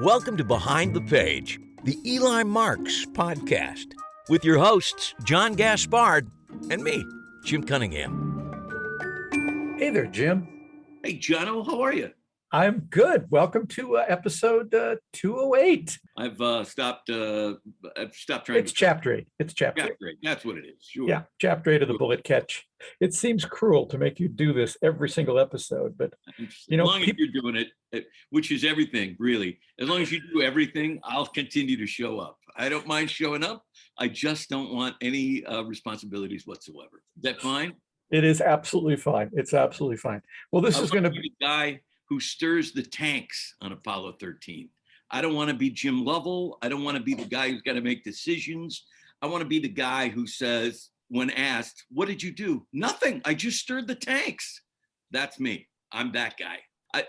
Welcome to Behind the Page, the Eli Marks podcast, with your hosts, John Gaspard and me, Jim Cunningham. Hey there, Jim. Hey, Jono, how are you? I'm good. Welcome to episode 208. I've stopped trying. It's chapter 8. It's chapter 8. That's what it is. Sure. Yeah, chapter 8 of the bullet catch. It seems cruel to make you do this every single episode, but as long as you're doing it, which is everything, really. As long as you do everything, I'll continue to show up. I don't mind showing up. I just don't want any responsibilities whatsoever. Is that fine? It is absolutely fine. It's absolutely fine. Well, this is going to be the guy who stirs the tanks on Apollo 13. I don't want to be Jim Lovell. I don't want to be the guy who's got to make decisions. I want to be the guy who says, when asked, what did you do? Nothing. I just stirred the tanks. That's me. I'm that guy.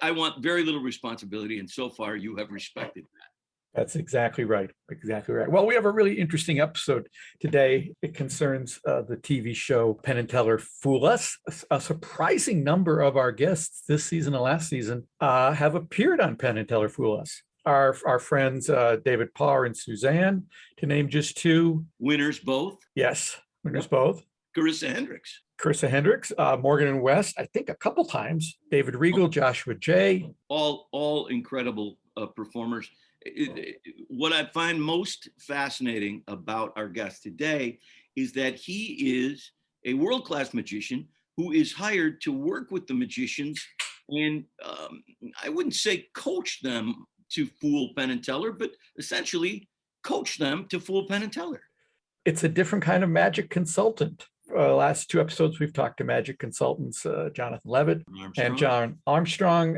I want very little responsibility, and so far you have respected that. That's exactly right. Exactly right. Well, we have a really interesting episode today. It concerns the TV show Penn Teller Fool Us. A surprising number of our guests this season and last season have appeared on Penn Teller Fool Us. Our friends David Parr and Suzanne, to name just two. Winners both. Yes, winners both. Carissa Hendricks. Morgan and West, I think a couple times. David Regal, Joshua J. All incredible performers. What I find most fascinating about our guest today is that he is a world-class magician who is hired to work with the magicians and I wouldn't say coach them to fool Penn and Teller, but essentially coach them to fool Penn and Teller. It's a different kind of magic consultant. Last two episodes, we've talked to magic consultants, Jonathan Levitt and John Armstrong.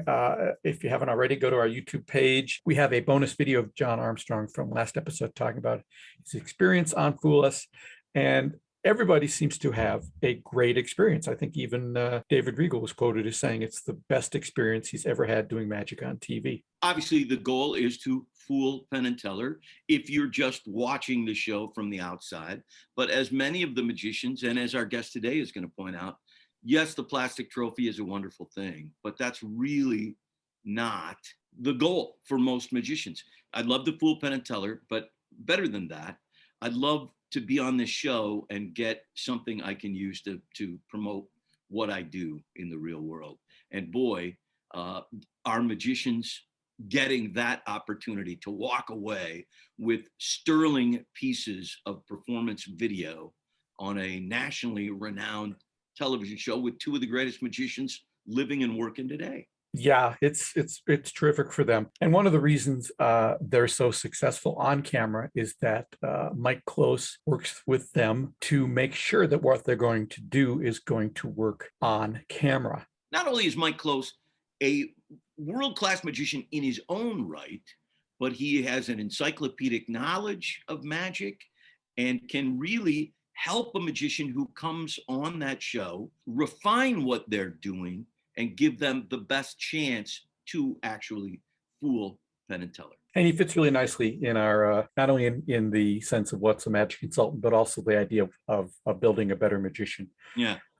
If you haven't already, go to our YouTube page. We have a bonus video of John Armstrong from last episode talking about his experience on Fool Us. And everybody seems to have a great experience. I think even David Regal was quoted as saying it's the best experience he's ever had doing magic on TV. Obviously, the goal is to fool Penn and Teller if you're just watching the show from the outside. But as many of the magicians, and as our guest today is going to point out, yes, the plastic trophy is a wonderful thing, but that's really not the goal for most magicians. I'd love to fool Penn and Teller, but better than that, I'd love to be on this show and get something I can use to promote what I do in the real world. And boy, our magicians getting that opportunity to walk away with sterling pieces of performance video on a nationally renowned television show with two of the greatest magicians living and working today. Yeah, it's terrific for them. And one of the reasons they're so successful on camera is that Mike Close works with them to make sure that what they're going to do is going to work on camera. Not only is Mike Close a world-class magician in his own right, but he has an encyclopedic knowledge of magic and can really help a magician who comes on that show refine what they're doing and give them the best chance to actually fool Penn and Teller. And he fits really nicely in our, not only in the sense of what's a magic consultant, but also the idea of building a better magician,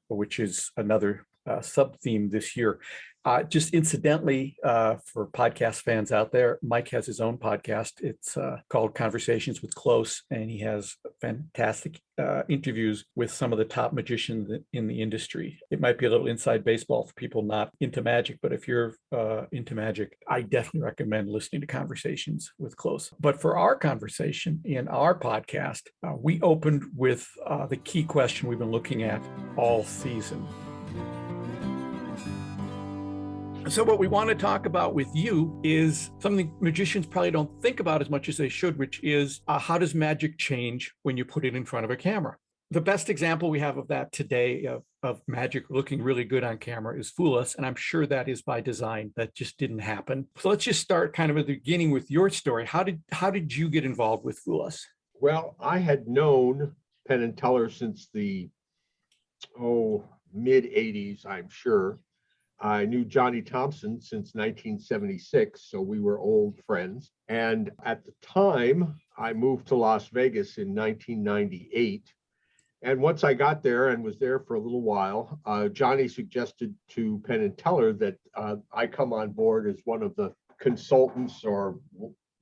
which is another sub-theme this year. Just incidentally, for podcast fans out there, Mike has his own podcast. It's called Conversations with Close, and he has fantastic interviews with some of the top magicians in the industry. It might be a little inside baseball for people not into magic, but if you're into magic, I definitely recommend listening to Conversations with Close. But for our conversation in our podcast, we opened with the key question we've been looking at all season. So what we want to talk about with you is something magicians probably don't think about as much as they should, which is how does magic change when you put it in front of a camera? The best example we have of that today of magic looking really good on camera is Fool Us, and I'm sure that is by design. That just didn't happen. So let's just start kind of at the beginning with your story. How did you get involved with Fool Us? Well, I had known Penn and Teller since the mid 80s, I'm sure. I knew Johnny Thompson since 1976, so we were old friends. And at the time, I moved to Las Vegas in 1998. And once I got there and was there for a little while, Johnny suggested to Penn and Teller that I come on board as one of the consultants or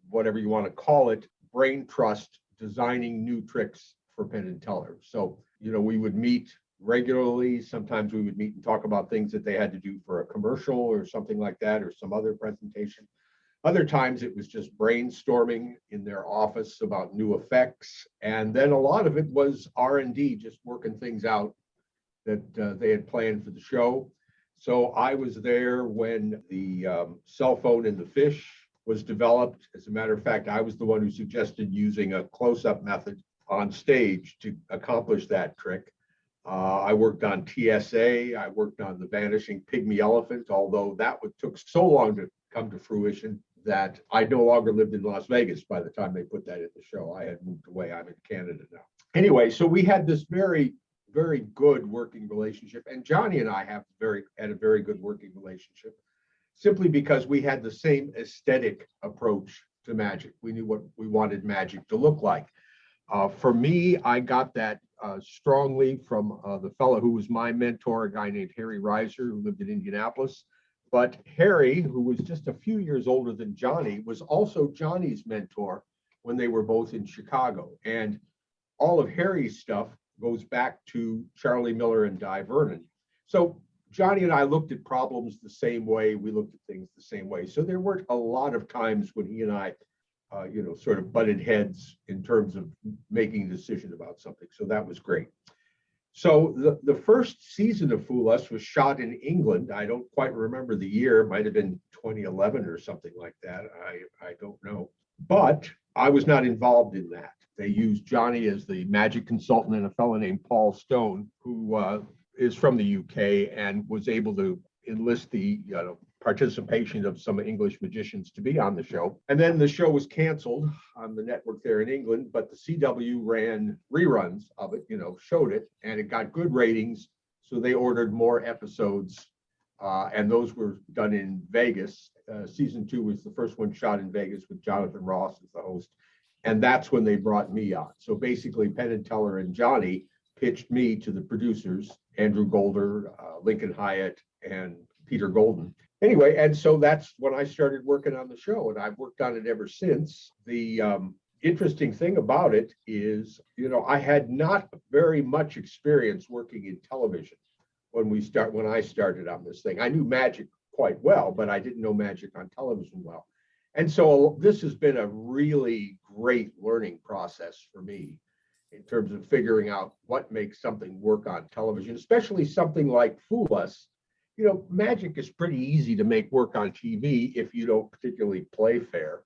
whatever you want to call it, brain trust designing new tricks for Penn and Teller. So, we would meet regularly. Sometimes we would meet and talk about things that they had to do for a commercial or something like that, or some other presentation. Other times it was just brainstorming in their office about new effects. And then a lot of it was R&D, just working things out that they had planned for the show. So I was there when the cell phone and the fish was developed. As a matter of fact, I was the one who suggested using a close-up method on stage to accomplish that trick. I worked on TSA. I worked on the vanishing pygmy elephant, although that took so long to come to fruition that I no longer lived in Las Vegas by the time they put that in the show. I had moved away. I'm in Canada now. Anyway, so we had this very, very good working relationship, and Johnny and I had a very good working relationship, simply because we had the same aesthetic approach to magic. We knew what we wanted magic to look like. For me, I got that strongly from the fellow who was my mentor, a guy named Harry Reiser, who lived in Indianapolis. But Harry, who was just a few years older than Johnny, was also Johnny's mentor when they were both in Chicago. And all of Harry's stuff goes back to Charlie Miller and Di Vernon. So Johnny and I looked at problems the same way. We looked at things the same way. So there weren't a lot of times when he and I sort of butted heads in terms of making a decision about something. So that was great. So the first season of Fool Us was shot in England. I don't quite remember the year. It might have been 2011 or something like that. I don't know. But I was not involved in that. They used Johnny as the magic consultant and a fellow named Paul Stone, who is from the UK and was able to enlist the participation of some English magicians to be on the show. And then the show was canceled on the network there in England, but the CW ran reruns of it, showed it, and it got good ratings. So they ordered more episodes, and those were done in Vegas. Season 2 was the first one shot in Vegas with Jonathan Ross as the host. And that's when they brought me on. So basically, Penn and Teller and Johnny pitched me to the producers, Andrew Golder, Lincoln Hyatt, and Peter Golden. Anyway, and so that's when I started working on the show, and I've worked on it ever since. The interesting thing about it is, I had not very much experience working in television when I started on this thing. I knew magic quite well, but I didn't know magic on television well. And so this has been a really great learning process for me in terms of figuring out what makes something work on television, especially something like Fool Us. Magic is pretty easy to make work on TV if you don't particularly play fair.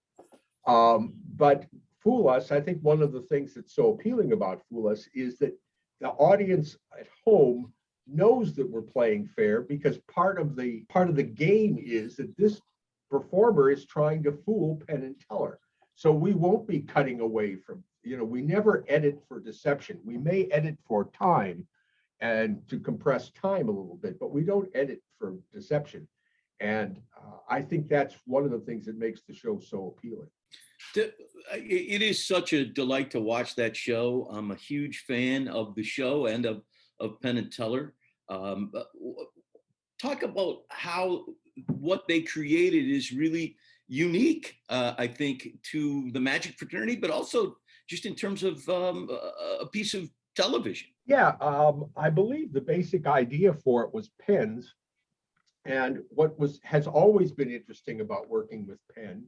But Fool Us, I think one of the things that's so appealing about Fool Us is that the audience at home knows that we're playing fair, because part of the game is that this performer is trying to fool Penn and Teller. So we won't be cutting away from, we never edit for deception. We may edit for time and to compress time a little bit, but we don't edit for deception. And I think that's one of the things that makes the show so appealing. It is such a delight to watch that show. I'm a huge fan of the show and of Penn and Teller. Talk about how what they created is really unique, I think, to the magic fraternity, but also just in terms of a piece of television. Yeah, I believe the basic idea for it was Penn's. And what has always been interesting about working with Penn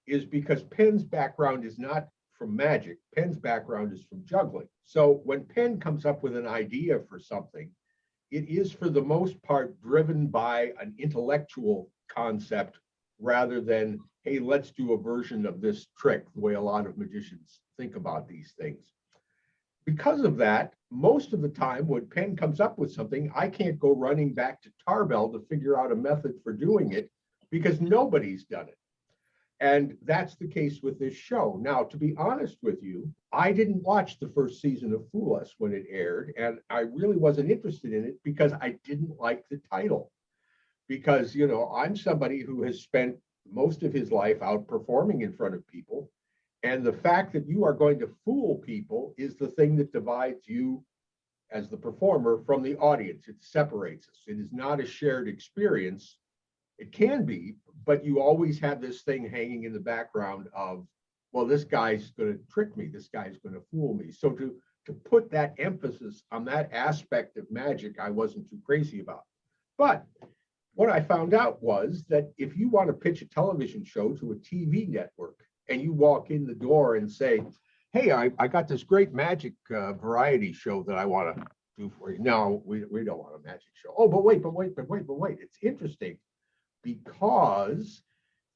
is because Penn's background is not from magic. Penn's background is from juggling. So when Penn comes up with an idea for something, it is for the most part driven by an intellectual concept rather than, hey, let's do a version of this trick, the way a lot of magicians think about these things. Because of that, most of the time when Penn comes up with something, I can't go running back to Tarbell to figure out a method for doing it because nobody's done it. And that's the case with this show. Now, to be honest with you, I didn't watch the first season of Fool Us when it aired, and I really wasn't interested in it because I didn't like the title. Because, I'm somebody who has spent most of his life out performing in front of people. And the fact that you are going to fool people is the thing that divides you as the performer from the audience. It separates us. It is not a shared experience. It can be, but you always have this thing hanging in the background of well, this guy's going to trick me. This guy's going to fool me. So to put that emphasis on that aspect of magic, I wasn't too crazy about. But what I found out was that if you want to pitch a television show to a TV network and you walk in the door and say, hey, I got this great magic variety show that I want to do for you. No, we don't want a magic show. Oh, but wait. It's interesting because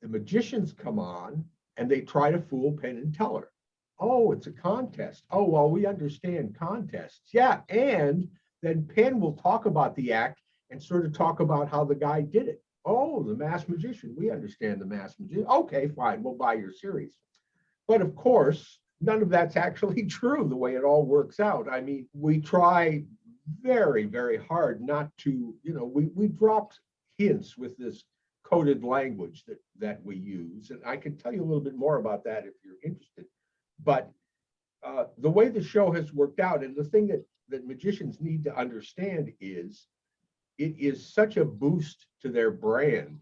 the magicians come on and they try to fool Penn and Teller. Oh, it's a contest. Oh, well, we understand contests. Yeah, and then Penn will talk about the act and sort of talk about how the guy did it. Oh, the masked magician. We understand the masked magician. Okay, fine, we'll buy your series. But of course, none of that's actually true the way it all works out. I mean, we try very, very hard not to, we dropped hints with this coded language that we use. And I can tell you a little bit more about that if you're interested. But the way the show has worked out, and the thing that magicians need to understand is it is such a boost to their brand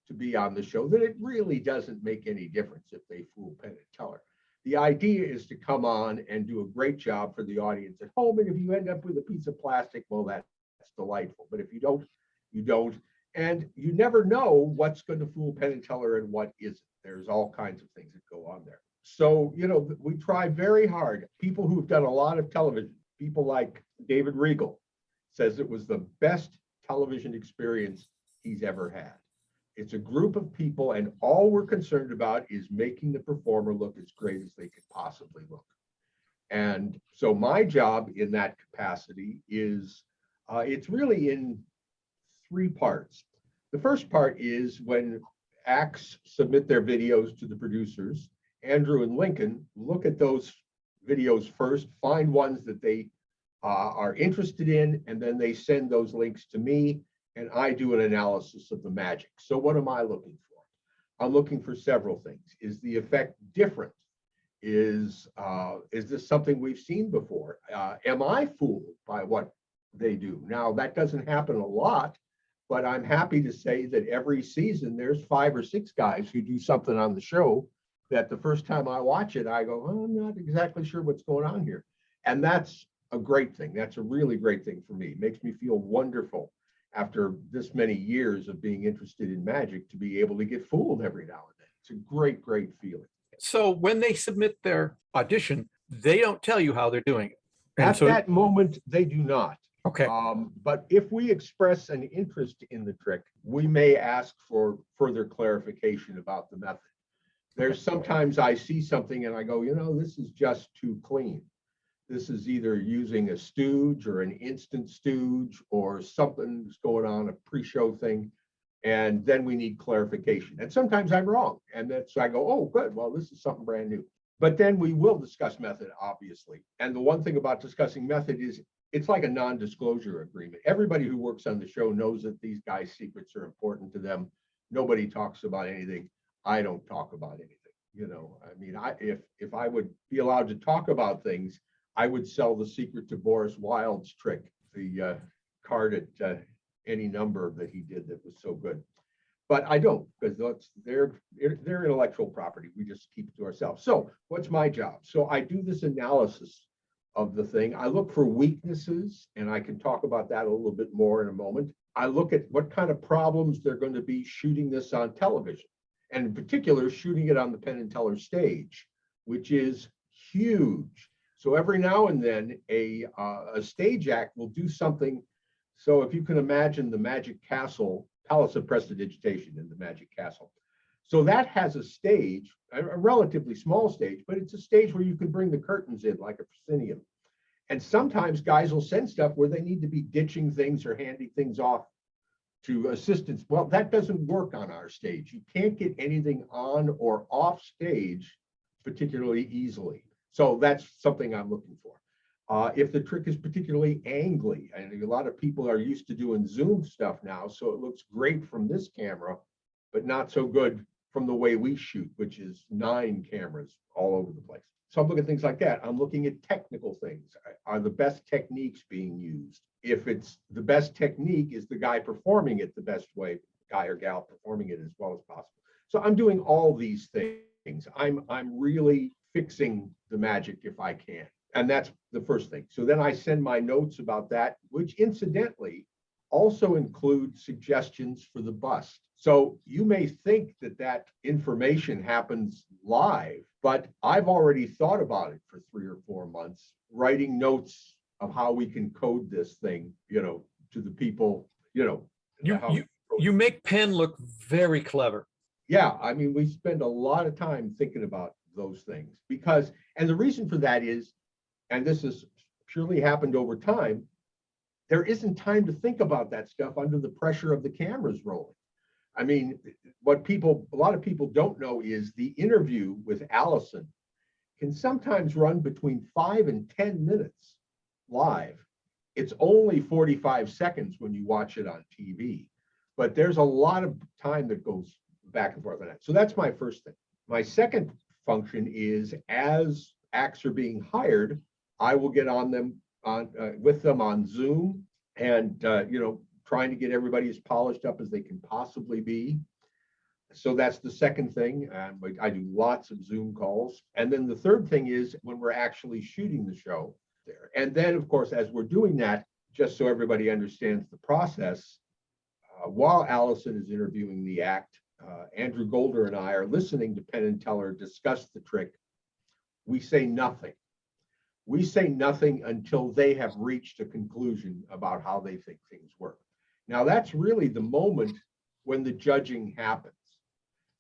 to be on the show that it really doesn't make any difference if they fool Penn and Teller. The idea is to come on and do a great job for the audience at home. And if you end up with a piece of plastic, well, that's delightful. But if you don't, you don't. And you never know what's going to fool Penn and Teller and what isn't. There's all kinds of things that go on there. So, we try very hard. People who've done a lot of television, people like David Regal, says it was the best television experience he's ever had. It's a group of people, and all we're concerned about is making the performer look as great as they could possibly look. And so my job in that capacity is, it's really in three parts. The first part is when acts submit their videos to the producers, Andrew and Lincoln look at those videos first, find ones that they are interested in, and then they send those links to me, and I do an analysis of the magic. So what am I looking for? I'm looking for several things. Is the effect different? Is this something we've seen before? Am I fooled by what they do? Now, that doesn't happen a lot, but I'm happy to say that every season there's 5 or 6 guys who do something on the show that the first time I watch it, I go, oh, I'm not exactly sure what's going on here. And that's a great thing. That's a really great thing for me. It makes me feel wonderful after this many years of being interested in magic to be able to get fooled every now and then. It's a great, great feeling. So when they submit their audition, they don't tell you how they're doing it. At that moment, they do not. Okay. But if we express an interest in the trick, we may ask for further clarification about the method. There's sometimes I see something and I go, this is just too clean. This is either using a stooge or an instant stooge or something's going on, a pre-show thing. And then we need clarification. And sometimes I'm wrong. And so I go, oh, good. Well, this is something brand new. But then we will discuss method, obviously. And the one thing about discussing method is it's like a non-disclosure agreement. Everybody who works on the show knows that these guys' secrets are important to them. Nobody talks about anything. I don't talk about anything. I mean, if I would be allowed to talk about things, I would sell the secret to Boris Wilde's trick, the card at any number that he did that was so good. But I don't, because that's their intellectual property. We just keep it to ourselves. So what's my job? So I do this analysis of the thing. I look for weaknesses, and I can talk about that a little bit more in a moment. I look at what kind of problems they're going to be shooting this on television, and in particular, shooting it on the Penn and Teller stage, which is huge. So every now and then, a stage act will do something. So if you can imagine the Magic Castle, Palace of Prestidigitation in the Magic Castle. So that has a stage, a relatively small stage, but it's a stage where you can bring the curtains in like a proscenium. And sometimes guys will send stuff where they need to be ditching things or handing things off to assistants. Well, that doesn't work on our stage. You can't get anything on or off stage particularly easily. So that's something I'm looking for. If the trick is particularly angly, and a lot of people are used to doing Zoom stuff now, so it looks great from this camera, but not so good from the way we shoot, which is 9 cameras all over the place. So I'm looking at things like that. I'm looking at technical things. Are the best techniques being used? If it's the best technique, is the guy performing it the best way, guy or gal performing it as well as possible? So I'm doing all these things. things. I'm really fixing the magic if I can. And that's the first thing. So then I send my notes about that, which incidentally also include suggestions for the bust. So you may think that that information happens live, but I've already thought about it for 3 or 4 months, writing notes of how we can code this thing, to the people, You make Penn look very clever. Yeah, I mean, we spend a lot of time thinking about those things and the reason for that is, and this has purely happened over time, there isn't time to think about that stuff under the pressure of the cameras rolling. I mean, a lot of people don't know is the interview with Allison can sometimes run between 5 and 10 minutes live. It's only 45 seconds when you watch it on TV, but there's a lot of time that goes back and forth on that. So that's my first thing. My second function is, as acts are being hired, I will get on them with them on Zoom and trying to get everybody as polished up as they can possibly be. So that's the second thing. And I do lots of Zoom calls. And then the third thing is when we're actually shooting the show there. And then, of course, as we're doing that, just so everybody understands the process, while Allison is interviewing the act, Andrew Golder and I are listening to Penn and Teller discuss the trick. We say nothing. We say nothing until they have reached a conclusion about how they think things work. Now, that's really the moment when the judging happens.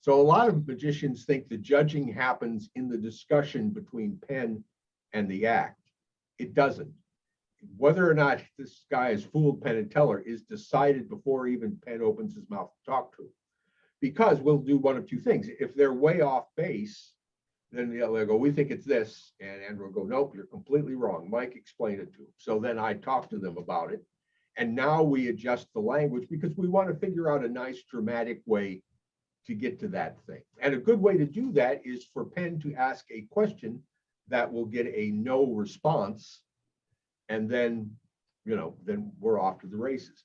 So a lot of magicians think the judging happens in the discussion between Penn and the act. It doesn't. Whether or not this guy has fooled Penn and Teller is decided before even Penn opens his mouth to talk to him. Because we'll do one of two things. If they're way off base, then they'll go, we think it's this. And Andrew will go, nope, you're completely wrong. Mike explained it to him. So then I talk to them about it. And now we adjust the language because we want to figure out a nice dramatic way to get to that thing. And a good way to do that is for Penn to ask a question that will get a no response. And then, then we're off to the races.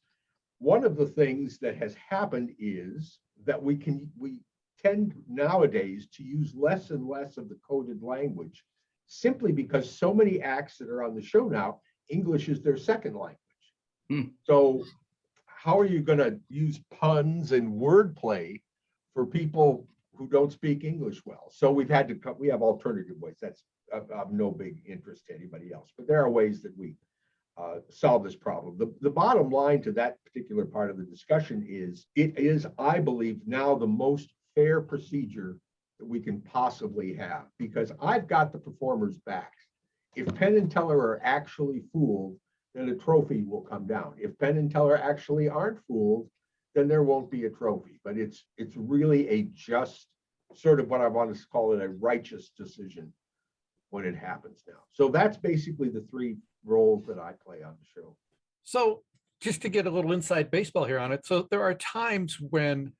One of the things that has happened is that we tend nowadays to use less and less of the coded language simply because so many acts that are on the show now, English is their second language. So how are you going to use puns and wordplay for people who don't speak English well? So we have alternative ways. That's of no big interest to anybody else, but there are ways that we solve this problem. The bottom line to that particular part of the discussion is, it is, I believe, now the most fair procedure that we can possibly have, because I've got the performers' backs. If Penn and Teller are actually fooled, then a trophy will come down. If Penn and Teller actually aren't fooled, then there won't be a trophy. But it's really a just, sort of what I want to call it, a righteous decision when it happens now. So that's basically the three roles that I play on the show. So just to get a little inside baseball here on it. So there are times when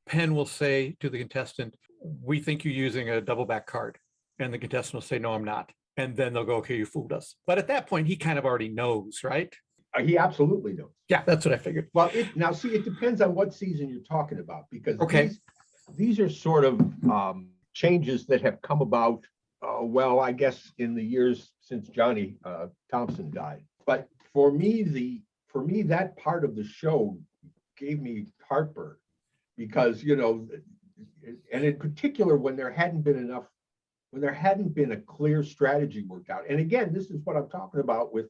Penn will say to the contestant, we think you're using a double back card. And the contestant will say, no, I'm not. And then they'll go, okay, you fooled us. But at that point, he kind of already knows, right? He absolutely knows. Yeah, that's what I figured. Well, now see, it depends on what season you're talking about, because okay, these are sort of changes that have come about, well, I guess in the years since Johnny Thompson died. But for me, that part of the show gave me heartburn because, and in particular, when there hadn't been a clear strategy worked out. And again, this is what I'm talking about with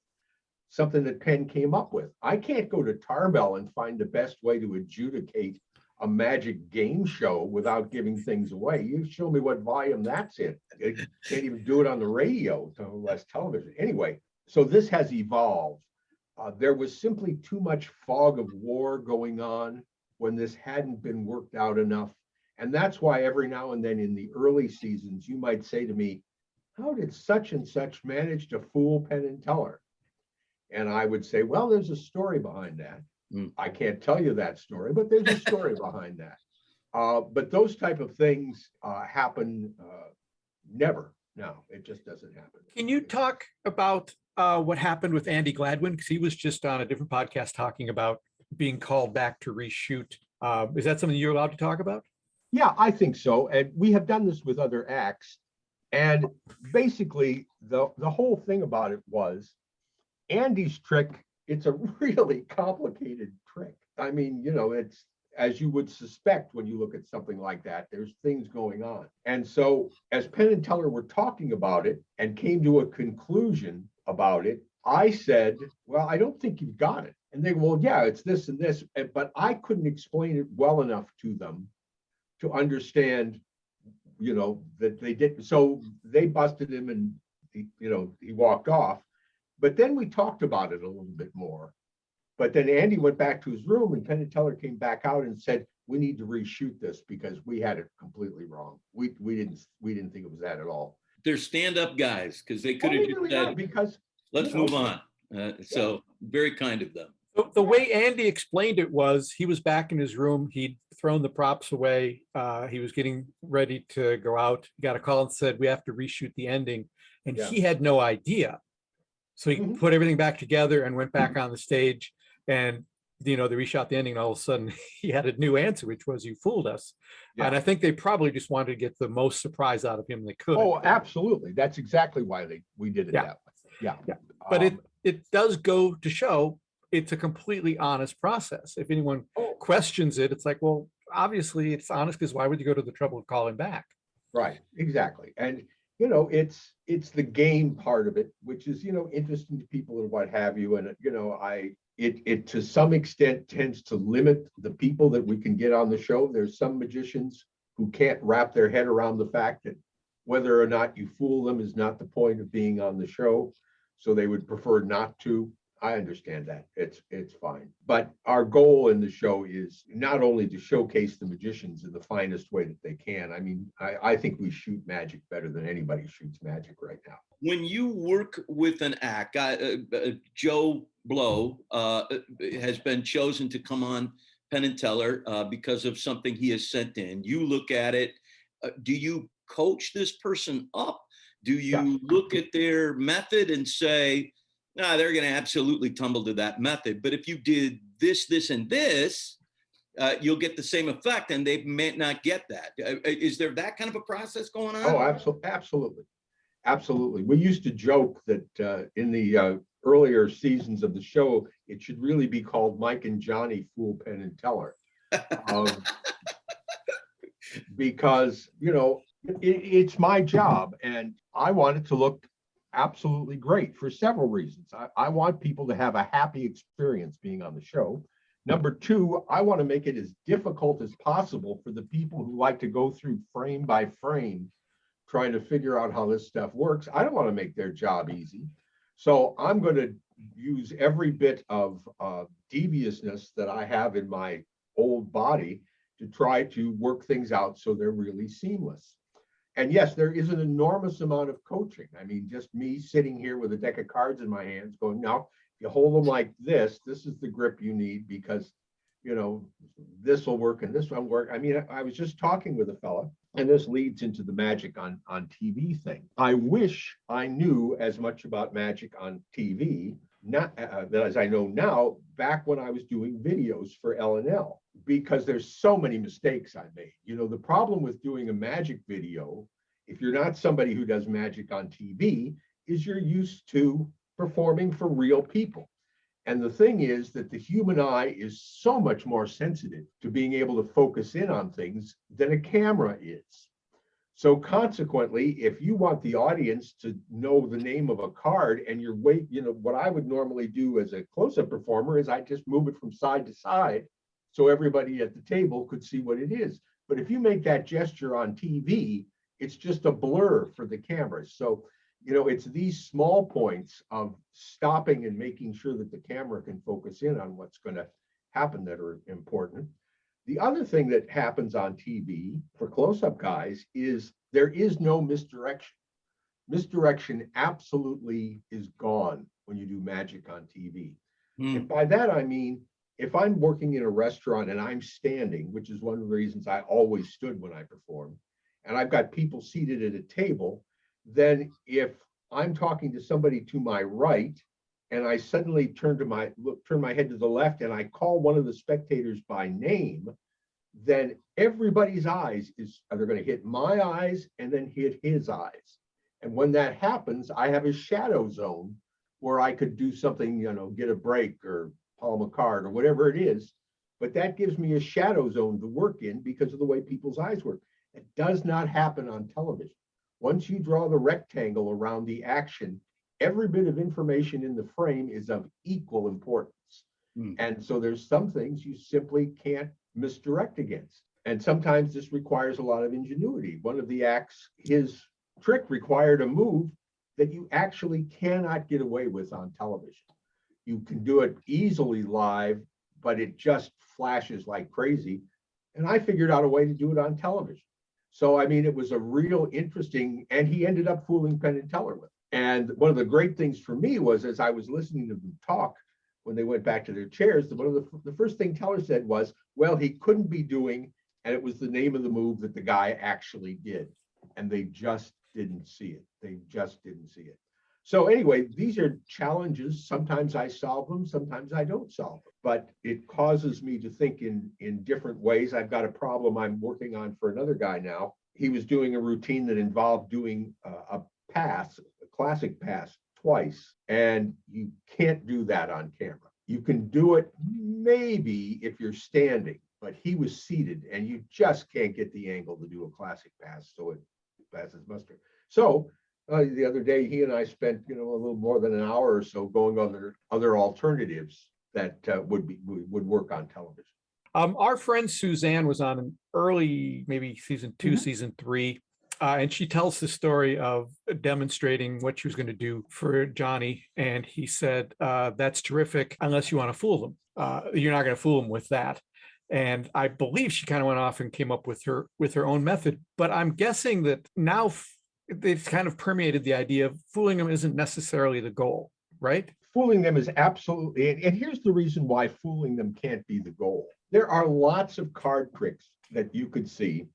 something that Penn came up with. I can't go to Tarbell and find the best way to adjudicate a magic game show without giving things away. You show me what volume that's in. I can't even do it on the radio, less television. Anyway, so this has evolved. There was simply too much fog of war going on when this hadn't been worked out enough. And that's why every now and then in the early seasons, you might say to me, how did such and such manage to fool Penn and Teller? And I would say, well, there's a story behind that. I can't tell you that story, but there's a story behind that. But those type of things happen never. No, it just doesn't happen. Can you talk about what happened with Andy Gladwin? Because he was just on a different podcast talking about being called back to reshoot. Is that something you're allowed to talk about? Yeah, I think so. And we have done this with other acts. And basically, the whole thing about it was Andy's trick. It's a really complicated trick. I mean, it's as you would suspect when you look at something like that, there's things going on. And so, as Penn and Teller were talking about it and came to a conclusion about it, I said, well, I don't think you've got it. And they go, well, yeah, it's this and this. But I couldn't explain it well enough to them to understand, that they did. So they busted him and, he walked off. But then we talked about it a little bit more. But then Andy went back to his room and Penn and Teller came back out and said, we need to reshoot this because we had it completely wrong. We didn't think it was that at all. They're stand-up guys because they could have just really said, because let's move on. So very kind of them. The way Andy explained it was he was back in his room. He'd thrown the props away. He was getting ready to go out. He got a call and said, we have to reshoot the ending. And he had no idea. So he put everything back together and went back on the stage. And, they reshot the ending. And all of a sudden he had a new answer, which was, you fooled us. Yeah. And I think they probably just wanted to get the most surprise out of him they could. Oh, absolutely. That's exactly why we did it that way. Yeah. But it does go to show it's a completely honest process. If anyone questions it, it's like, well, obviously it's honest, because why would you go to the trouble of calling back? Right, exactly. And it's the game part of it, which is interesting to people and what have you. And it to some extent tends to limit the people that we can get on the show. There's some magicians who can't wrap their head around the fact that whether or not you fool them is not the point of being on the show. So they would prefer not to. I understand that. It's fine. But our goal in the show is not only to showcase the magicians in the finest way that they can. I mean, I think we shoot magic better than anybody shoots magic right now. When you work with an act, Joe Blow has been chosen to come on Penn and Teller because of something he has sent in. You look at it. Do you coach this person up? Do you look at their method and say, no, they're going to absolutely tumble to that method. But if you did this, this, and this, you'll get the same effect, and they may not get that. Is there that kind of a process going on? Oh, absolutely. Absolutely. We used to joke that in the earlier seasons of the show, it should really be called Mike and Johnny Fool Penn and Teller. Because, it's my job, and I want it to look absolutely great for several reasons. I want people to have a happy experience being on the show. Number two, I want to make it as difficult as possible for the people who like to go through frame by frame trying to figure out how this stuff works. I don't want to make their job easy. So I'm going to use every bit of deviousness that I have in my old body to try to work things out so they're really seamless. And yes, there is an enormous amount of coaching. I mean, just me sitting here with a deck of cards in my hands going, now, if you hold them like this is the grip you need because, this will work and this won't work. I mean, I was just talking with a fella, and this leads into the magic on TV thing. I wish I knew as much about magic on TV, not as I know now, back when I was doing videos for L&L. Because there's so many mistakes I made. The problem with doing a magic video, if you're not somebody who does magic on TV, is you're used to performing for real people. And the thing is that the human eye is so much more sensitive to being able to focus in on things than a camera is. So consequently, if you want the audience to know the name of a card and you're what I would normally do as a close-up performer is I just move it from side to side so everybody at the table could see what it is. But if you make that gesture on TV, it's just a blur for the cameras. So, it's these small points of stopping and making sure that the camera can focus in on what's going to happen that are important. The other thing that happens on TV for close-up guys is there is no misdirection. Misdirection absolutely is gone when you do magic on TV. And by that, I mean, if I'm working in a restaurant and I'm standing, which is one of the reasons I always stood when I performed, and I've got people seated at a table, then if I'm talking to somebody to my right and I suddenly turn my head to the left and I call one of the spectators by name, then everybody's eyes are going to hit my eyes and then hit his eyes. And when that happens, I have a shadow zone where I could do something, get a break or palm a card or whatever it is. But that gives me a shadow zone to work in because of the way people's eyes work. It does not happen on television. Once you draw the rectangle around the action, every bit of information in the frame is of equal importance. And so there's some things you simply can't misdirect against. And sometimes this requires a lot of ingenuity. One of the acts, his trick required a move that you actually cannot get away with on television. You can do it easily live, but it just flashes like crazy. And I figured out a way to do it on television. So, I mean, it was a real interesting, and he ended up fooling Penn and Teller with. And one of the great things for me was, as I was listening to them talk, when they went back to their chairs, one of the first thing Teller said was, well, he couldn't be doing, and it was the name of the move that the guy actually did. And they just didn't see it. They just didn't see it. So anyway, these are challenges. Sometimes I solve them, sometimes I don't solve them, but it causes me to think in different ways. I've got a problem I'm working on for another guy now. He was doing a routine that involved doing a pass, a classic pass, twice, and you can't do that on camera. You can do it maybe if you're standing, but he was seated and you just can't get the angle to do a classic pass, so it passes muster. So the other day, he and I spent, a little more than an hour or so going on other alternatives that would work on television. Our friend Suzanne was on an early, maybe season 2, season 3, and she tells the story of demonstrating what she was going to do for Johnny. And he said, that's terrific, unless you want to fool them. You're not going to fool them with that. And I believe she kind of went off and came up with her own method. But I'm guessing that now they've kind of permeated the idea of fooling them isn't necessarily the goal, right? Fooling them is absolutely, and here's the reason why fooling them can't be the goal. There are lots of card tricks that you could see,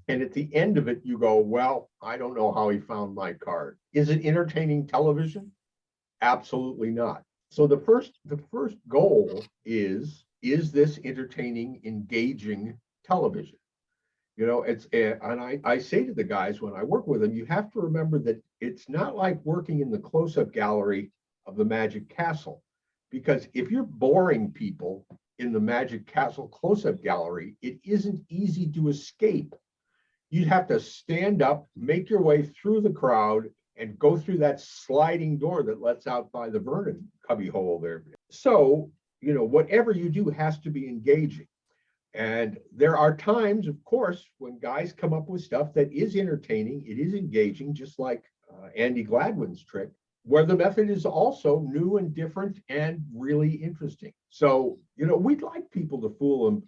and at the end of it, you go, well, I don't know how he found my card. Is it entertaining television? Absolutely not. So the first goal is this entertaining, engaging television? And I say to the guys when I work with them, you have to remember that it's not like working in the close-up gallery of the Magic Castle, because if you're boring people in the Magic Castle close-up gallery, it isn't easy to escape. You'd have to stand up, make your way through the crowd, and go through that sliding door that lets out by the Vernon cubbyhole there. So, whatever you do has to be engaging. And there are times, of course, when guys come up with stuff that is entertaining, it is engaging, just like Andy Gladwin's trick, where the method is also new and different and really interesting. So, we'd like people to fool them,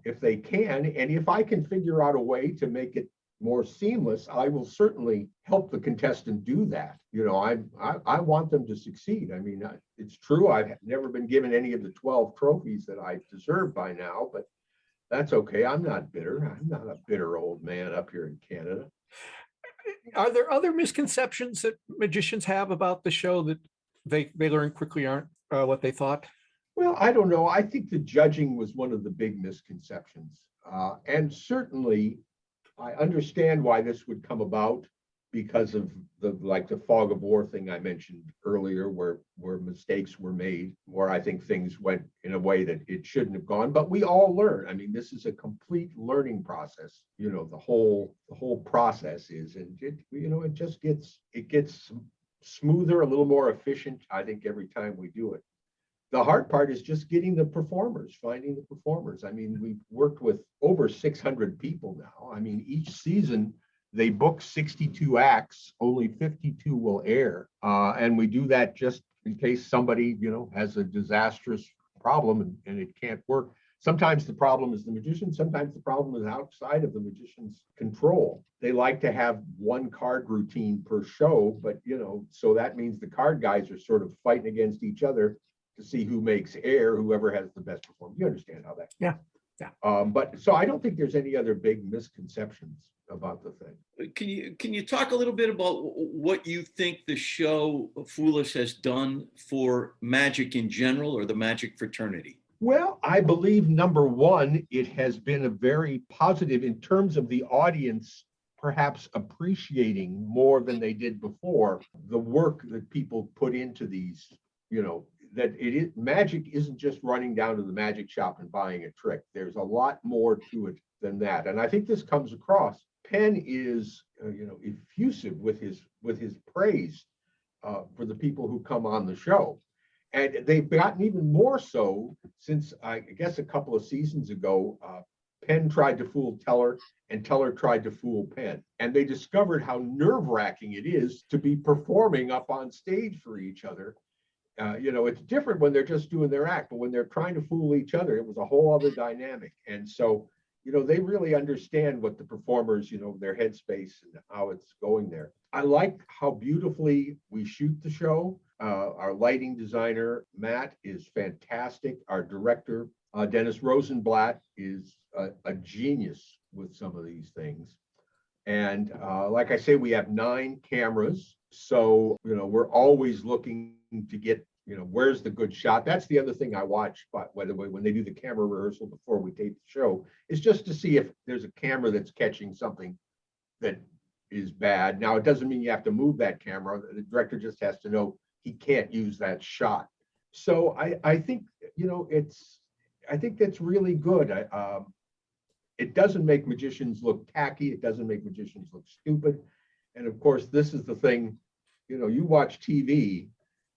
if they can. And if I can figure out a way to make it more seamless, I will certainly help the contestant do that. I want them to succeed. I mean, it's true, I've never been given any of the 12 trophies that I deserve by now, but that's okay. I'm not bitter. I'm not a bitter old man up here in Canada. Are there other misconceptions that magicians have about the show that they learn quickly aren't what they thought? Well, I don't know. I think the judging was one of the big misconceptions. And certainly, I understand why this would come about because of the fog of war thing I mentioned earlier, where mistakes were made, where I think things went in a way that it shouldn't have gone. But we all learn. I mean, this is a complete learning process. The whole process is, and it just gets smoother, a little more efficient, I think, every time we do it. The hard part is just getting the performers, finding the performers. I mean, we've worked with over 600 people now. I mean, each season they book 62 acts, only 52 will air. And we do that just in case somebody, has a disastrous problem and it can't work. Sometimes the problem is the magician. Sometimes the problem is outside of the magician's control. They like to have one card routine per show, but, so that means the card guys are sort of fighting against each other to see who makes air, whoever has the best performance. You understand how that? Yeah. But so I don't think there's any other big misconceptions about the thing. Can you talk a little bit about what you think the show Fool Us has done for magic in general, or the magic fraternity? Well, I believe number one, it has been a very positive in terms of the audience perhaps appreciating more than they did before the work that people put into these, that it is magic isn't just running down to the magic shop and buying a trick. There's a lot more to it than that. And I think this comes across. Penn is, effusive with his praise for the people who come on the show. And they've gotten even more so since, I guess, a couple of seasons ago, Penn tried to fool Teller and Teller tried to fool Penn. And they discovered how nerve-wracking it is to be performing up on stage for each other. It's different when they're just doing their act, but when they're trying to fool each other, it was a whole other dynamic. And so, they really understand what the performers, their headspace and how it's going there. I like how beautifully we shoot the show. Our lighting designer, Matt, is fantastic. Our director, Dennis Rosenblatt, is a genius with some of these things. And like I say, we have 9 cameras. So, we're always looking to get, where's the good shot? That's the other thing I watch, but when they do the camera rehearsal before we tape the show, is just to see if there's a camera that's catching something that is bad. Now, it doesn't mean you have to move that camera. The director just has to know he can't use that shot. So I think, I think that's really good. It doesn't make magicians look tacky. It doesn't make magicians look stupid. And of course, this is the thing, you watch TV,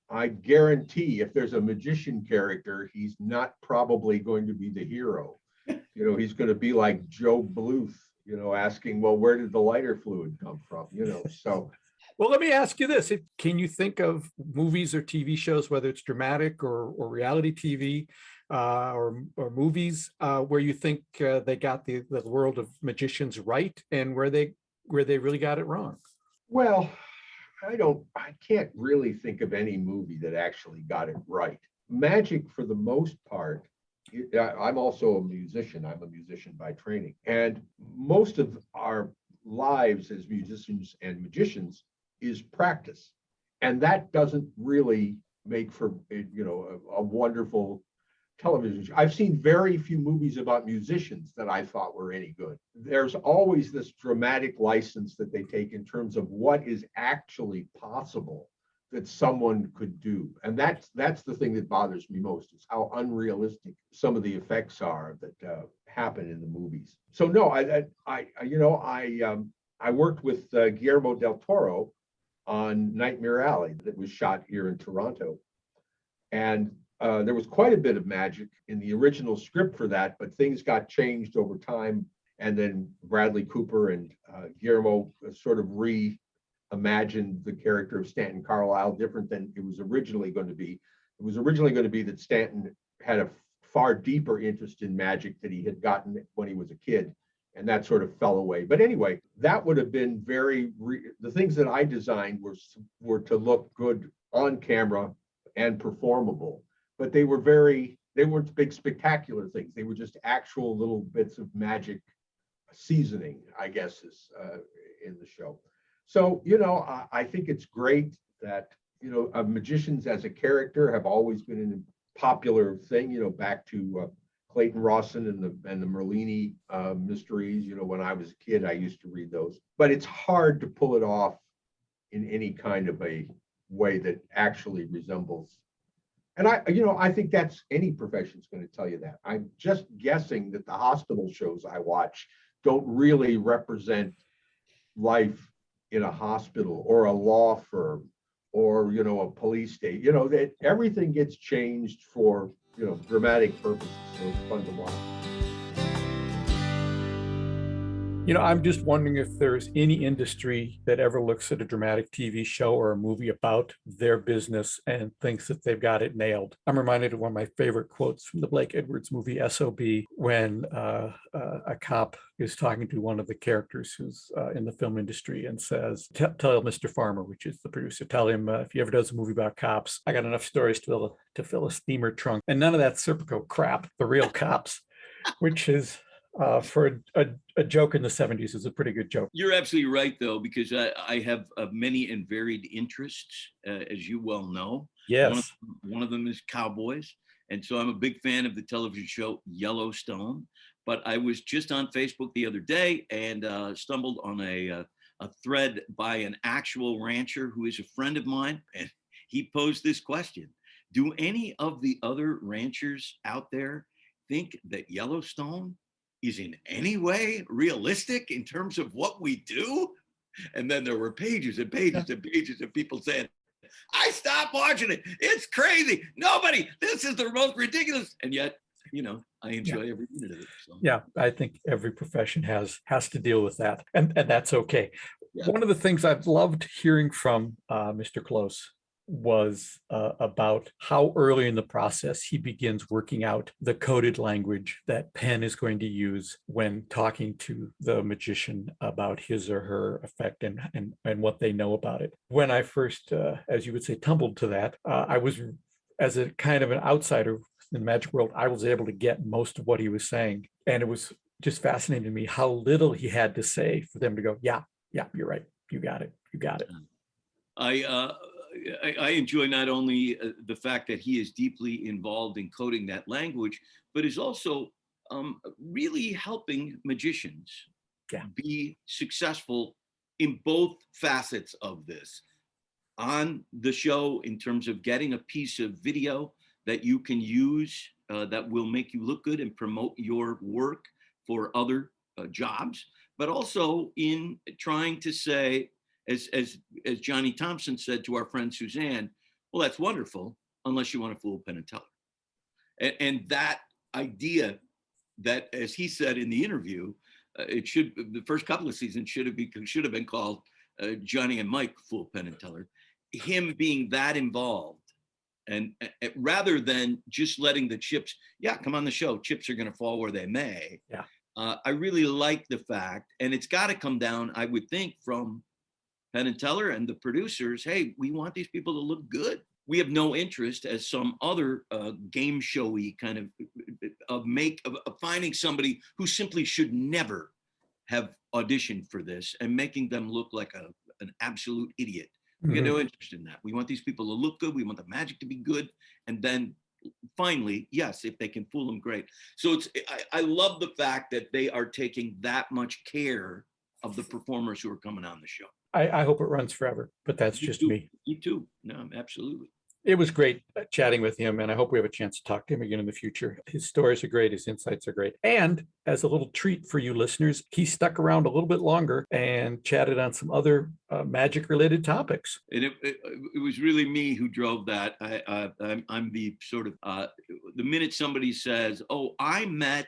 I guarantee if there's a magician character, he's not probably going to be the hero. He's going to be like Joe Bluth, asking, well, where did the lighter fluid come from? So. Well, let me ask you this. Can you think of movies or TV shows, whether it's dramatic or reality TV or movies, where you think they got the world of magicians right and where they really got it wrong? Well, I can't really think of any movie that actually got it right. Magic, for the most part, I'm also a musician. I'm a musician by training. And most of our lives as musicians and magicians is practice. And that doesn't really make for, a wonderful television show. I've seen very few movies about musicians that I thought were any good. There's always this dramatic license that they take in terms of what is actually possible that someone could do. And that's the thing that bothers me most, is how unrealistic some of the effects are that happen in the movies. So no, I worked with Guillermo del Toro on Nightmare Alley that was shot here in Toronto. And there was quite a bit of magic in the original script for that, but things got changed over time. And then Bradley Cooper and Guillermo sort of reimagined the character of Stanton Carlisle different than it was originally going to be. It was originally going to be that Stanton had a far deeper interest in magic that he had gotten when he was a kid. And that sort of fell away. But anyway, that would have been the things that I designed were to look good on camera and performable. But they weren't big spectacular things. They were just actual little bits of magic seasoning, I guess, is in the show. So, I think it's great that, magicians as a character have always been a popular thing, back to Clayton Rawson and the Merlini mysteries. When I was a kid, I used to read those. But it's hard to pull it off in any kind of a way that actually resembles. And I think that's any profession's going to tell you that. I'm just guessing that the hospital shows I watch don't really represent life in a hospital or a law firm or, a police state. That everything gets changed for, dramatic purposes. So it's fun to watch. I'm just wondering if there's any industry that ever looks at a dramatic TV show or a movie about their business and thinks that they've got it nailed. I'm reminded of one of my favorite quotes from the Blake Edwards movie SOB, when a cop is talking to one of the characters who's in the film industry and says, tell Mr. Farmer, which is the producer, tell him if he ever does a movie about cops, I got enough stories to fill a steamer trunk. And none of that Serpico crap, the real cops, which is for a joke in the 70s is a pretty good joke. You're absolutely right, though, because I have many and varied interests, as you well know. Yes. One of them is cowboys. And so I'm a big fan of the television show Yellowstone. But I was just on Facebook the other day and stumbled on a thread by an actual rancher who is a friend of mine. And he posed this question: do any of the other ranchers out there think that Yellowstone is in any way realistic in terms of what we do? And then there were pages and pages and pages of people saying, I stopped watching it. It's crazy. Nobody, this is the most ridiculous. And yet, I enjoy every minute of it. So. Yeah, I think every profession has to deal with that. And that's okay. Yeah. One of the things I've loved hearing from Mr. Close was about how early in the process he begins working out the coded language that Penn is going to use when talking to the magician about his or her effect and what they know about it. When I first, as you would say, tumbled to that, I was, as a kind of an outsider in the magic world, I was able to get most of what he was saying. And it was just fascinating to me how little he had to say for them to go, yeah, you're right. You got it. I enjoy not only the fact that he is deeply involved in coding that language, but is also really helping magicians be successful in both facets of this. On the show, in terms of getting a piece of video that you can use that will make you look good and promote your work for other jobs, but also in trying to say, as Johnny Thompson said to our friend Suzanne, well, that's wonderful, unless you want to fool Penn and Teller. And that idea that, as he said in the interview, the first couple of seasons should have been called Johnny and Mike Fool Penn and Teller. Him being that involved, and rather than just letting the chips, come on the show, chips are going to fall where they may. Yeah. I really like the fact, and it's got to come down, I would think, from Penn and Teller and the producers. Hey, we want these people to look good. We have no interest, as some other game showy kind of finding somebody who simply should never have auditioned for this and making them look like an absolute idiot. We have no interest in that. We want these people to look good. We want the magic to be good. And then finally, yes, if they can fool them, great. So I love the fact that they are taking that much care of the performers who are coming on the show. I hope it runs forever, but that's just me. Me too. No, absolutely. It was great chatting with him, and I hope we have a chance to talk to him again in the future. His stories are great. His insights are great. And as a little treat for you listeners, he stuck around a little bit longer and chatted on some other magic-related topics. And it was really me who drove that. I'm the sort of, the minute somebody says, oh, I met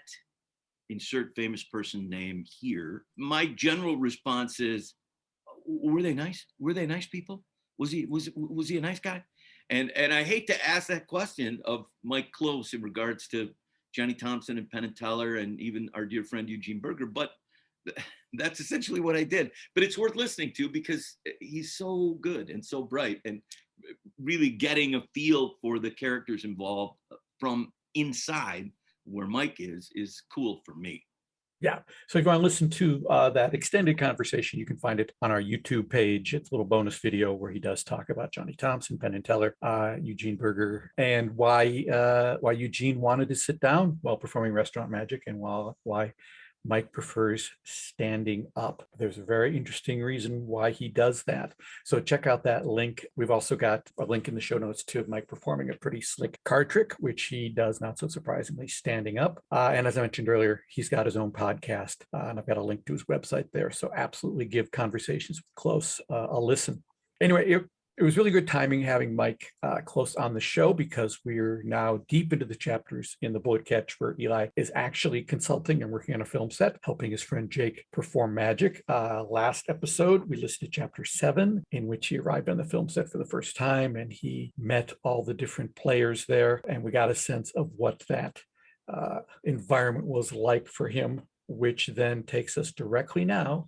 insert famous person name here, my general response is, were they nice? Were they nice people? Was he a nice guy? And I hate to ask that question of Mike Close in regards to Johnny Thompson and Penn and Teller and even our dear friend Eugene Berger, but that's essentially what I did. But it's worth listening to because he's so good and so bright, and really getting a feel for the characters involved from inside where Mike is cool for me. Yeah. So if you want to listen to that extended conversation, you can find it on our YouTube page. It's a little bonus video where he does talk about Johnny Thompson, Penn and Teller, Eugene Berger, and why Eugene wanted to sit down while performing restaurant magic, and why Mike prefers standing up. There's a very interesting reason why he does that. So check out that link. We've also got a link in the show notes to Mike performing a pretty slick card trick, which he does, not so surprisingly, standing up. And as I mentioned earlier, he's got his own podcast, and I've got a link to his website there. So absolutely give Conversations with Close a listen. Anyway, it was really good timing having Mike Close on the show, because we're now deep into the chapters in the Bullet Catch where Eli is actually consulting and working on a film set, helping his friend Jake perform magic. Last episode, we listened to chapter 7, in which he arrived on the film set for the first time and he met all the different players there. And we got a sense of what that environment was like for him, which then takes us directly now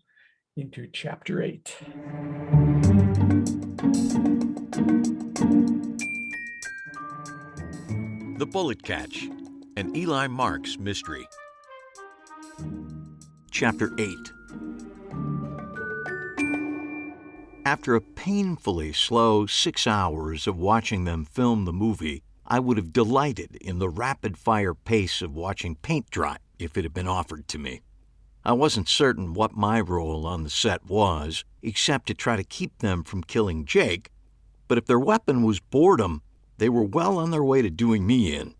into chapter 8. The Bullet Catch, an Eli Marks mystery. Chapter 8. After a painfully slow 6 hours of watching them film the movie, I would have delighted in the rapid-fire pace of watching paint dry if it had been offered to me. I wasn't certain what my role on the set was, except to try to keep them from killing Jake, but if their weapon was boredom, they were well on their way to doing me in.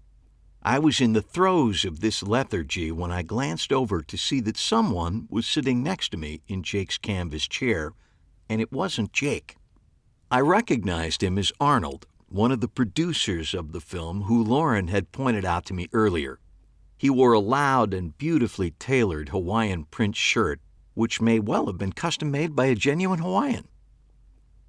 I was in the throes of this lethargy when I glanced over to see that someone was sitting next to me in Jake's canvas chair, and it wasn't Jake. I recognized him as Arnold, one of the producers of the film who Lauren had pointed out to me earlier. He wore a loud and beautifully tailored Hawaiian print shirt, which may well have been custom-made by a genuine Hawaiian.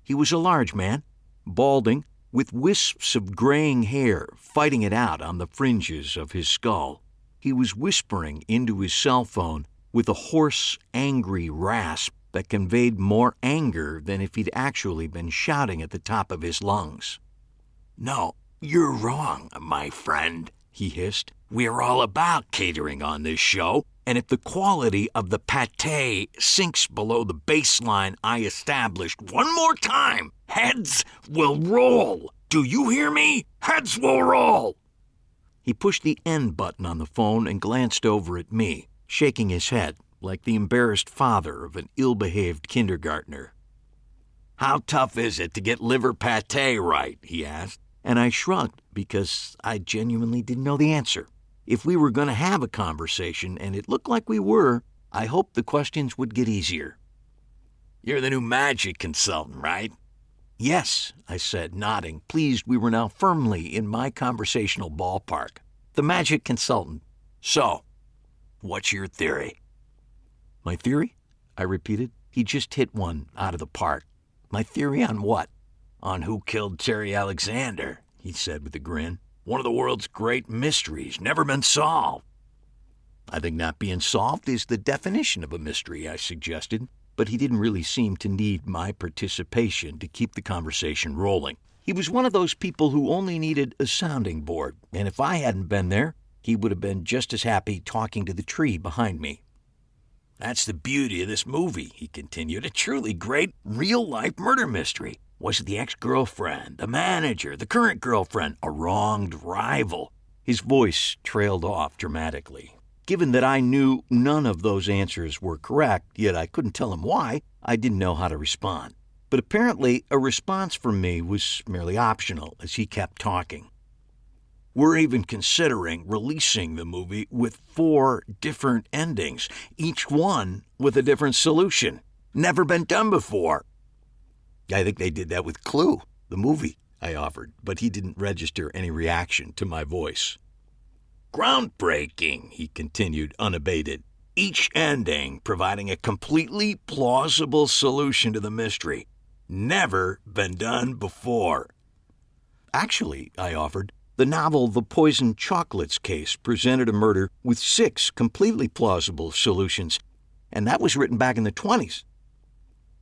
He was a large man, balding, with wisps of graying hair fighting it out on the fringes of his skull. He was whispering into his cell phone with a hoarse, angry rasp that conveyed more anger than if he'd actually been shouting at the top of his lungs. "No, you're wrong, my friend," he hissed. "We're all about catering on this show, and if the quality of the pâté sinks below the baseline I established one more time, heads will roll. Do you hear me? Heads will roll." He pushed the end button on the phone and glanced over at me, shaking his head like the embarrassed father of an ill-behaved kindergartner. "How tough is it to get liver pâté right?" he asked, and I shrugged because I genuinely didn't know the answer. If we were going to have a conversation, and it looked like we were, I hoped the questions would get easier. "You're the new magic consultant, right?" "Yes," I said, nodding, pleased we were now firmly in my conversational ballpark. "The magic consultant." "So, what's your theory?" "My theory?" I repeated. He just hit one out of the park. "My theory on what?" "On who killed Terry Alexander," he said with a grin. "One of the world's great mysteries, never been solved." "I think not being solved is the definition of a mystery," I suggested, but he didn't really seem to need my participation to keep the conversation rolling. He was one of those people who only needed a sounding board, and if I hadn't been there, he would have been just as happy talking to the tree behind me. "That's the beauty of this movie," he continued. "A truly great, real-life murder mystery. Was it the ex-girlfriend, the manager, the current girlfriend, a wronged rival?" His voice trailed off dramatically. Given that I knew none of those answers were correct, yet I couldn't tell him why, I didn't know how to respond. But apparently, a response from me was merely optional as he kept talking. "We're even considering releasing the movie with 4 different endings, each one with a different solution. Never been done before." "I think they did that with Clue, the movie," I offered, but he didn't register any reaction to my voice. "Groundbreaking," he continued unabated. "Each ending providing a completely plausible solution to the mystery. Never been done before." "Actually," I offered, "the novel The Poisoned Chocolates Case presented a murder with 6 completely plausible solutions, and that was written back in the 20s.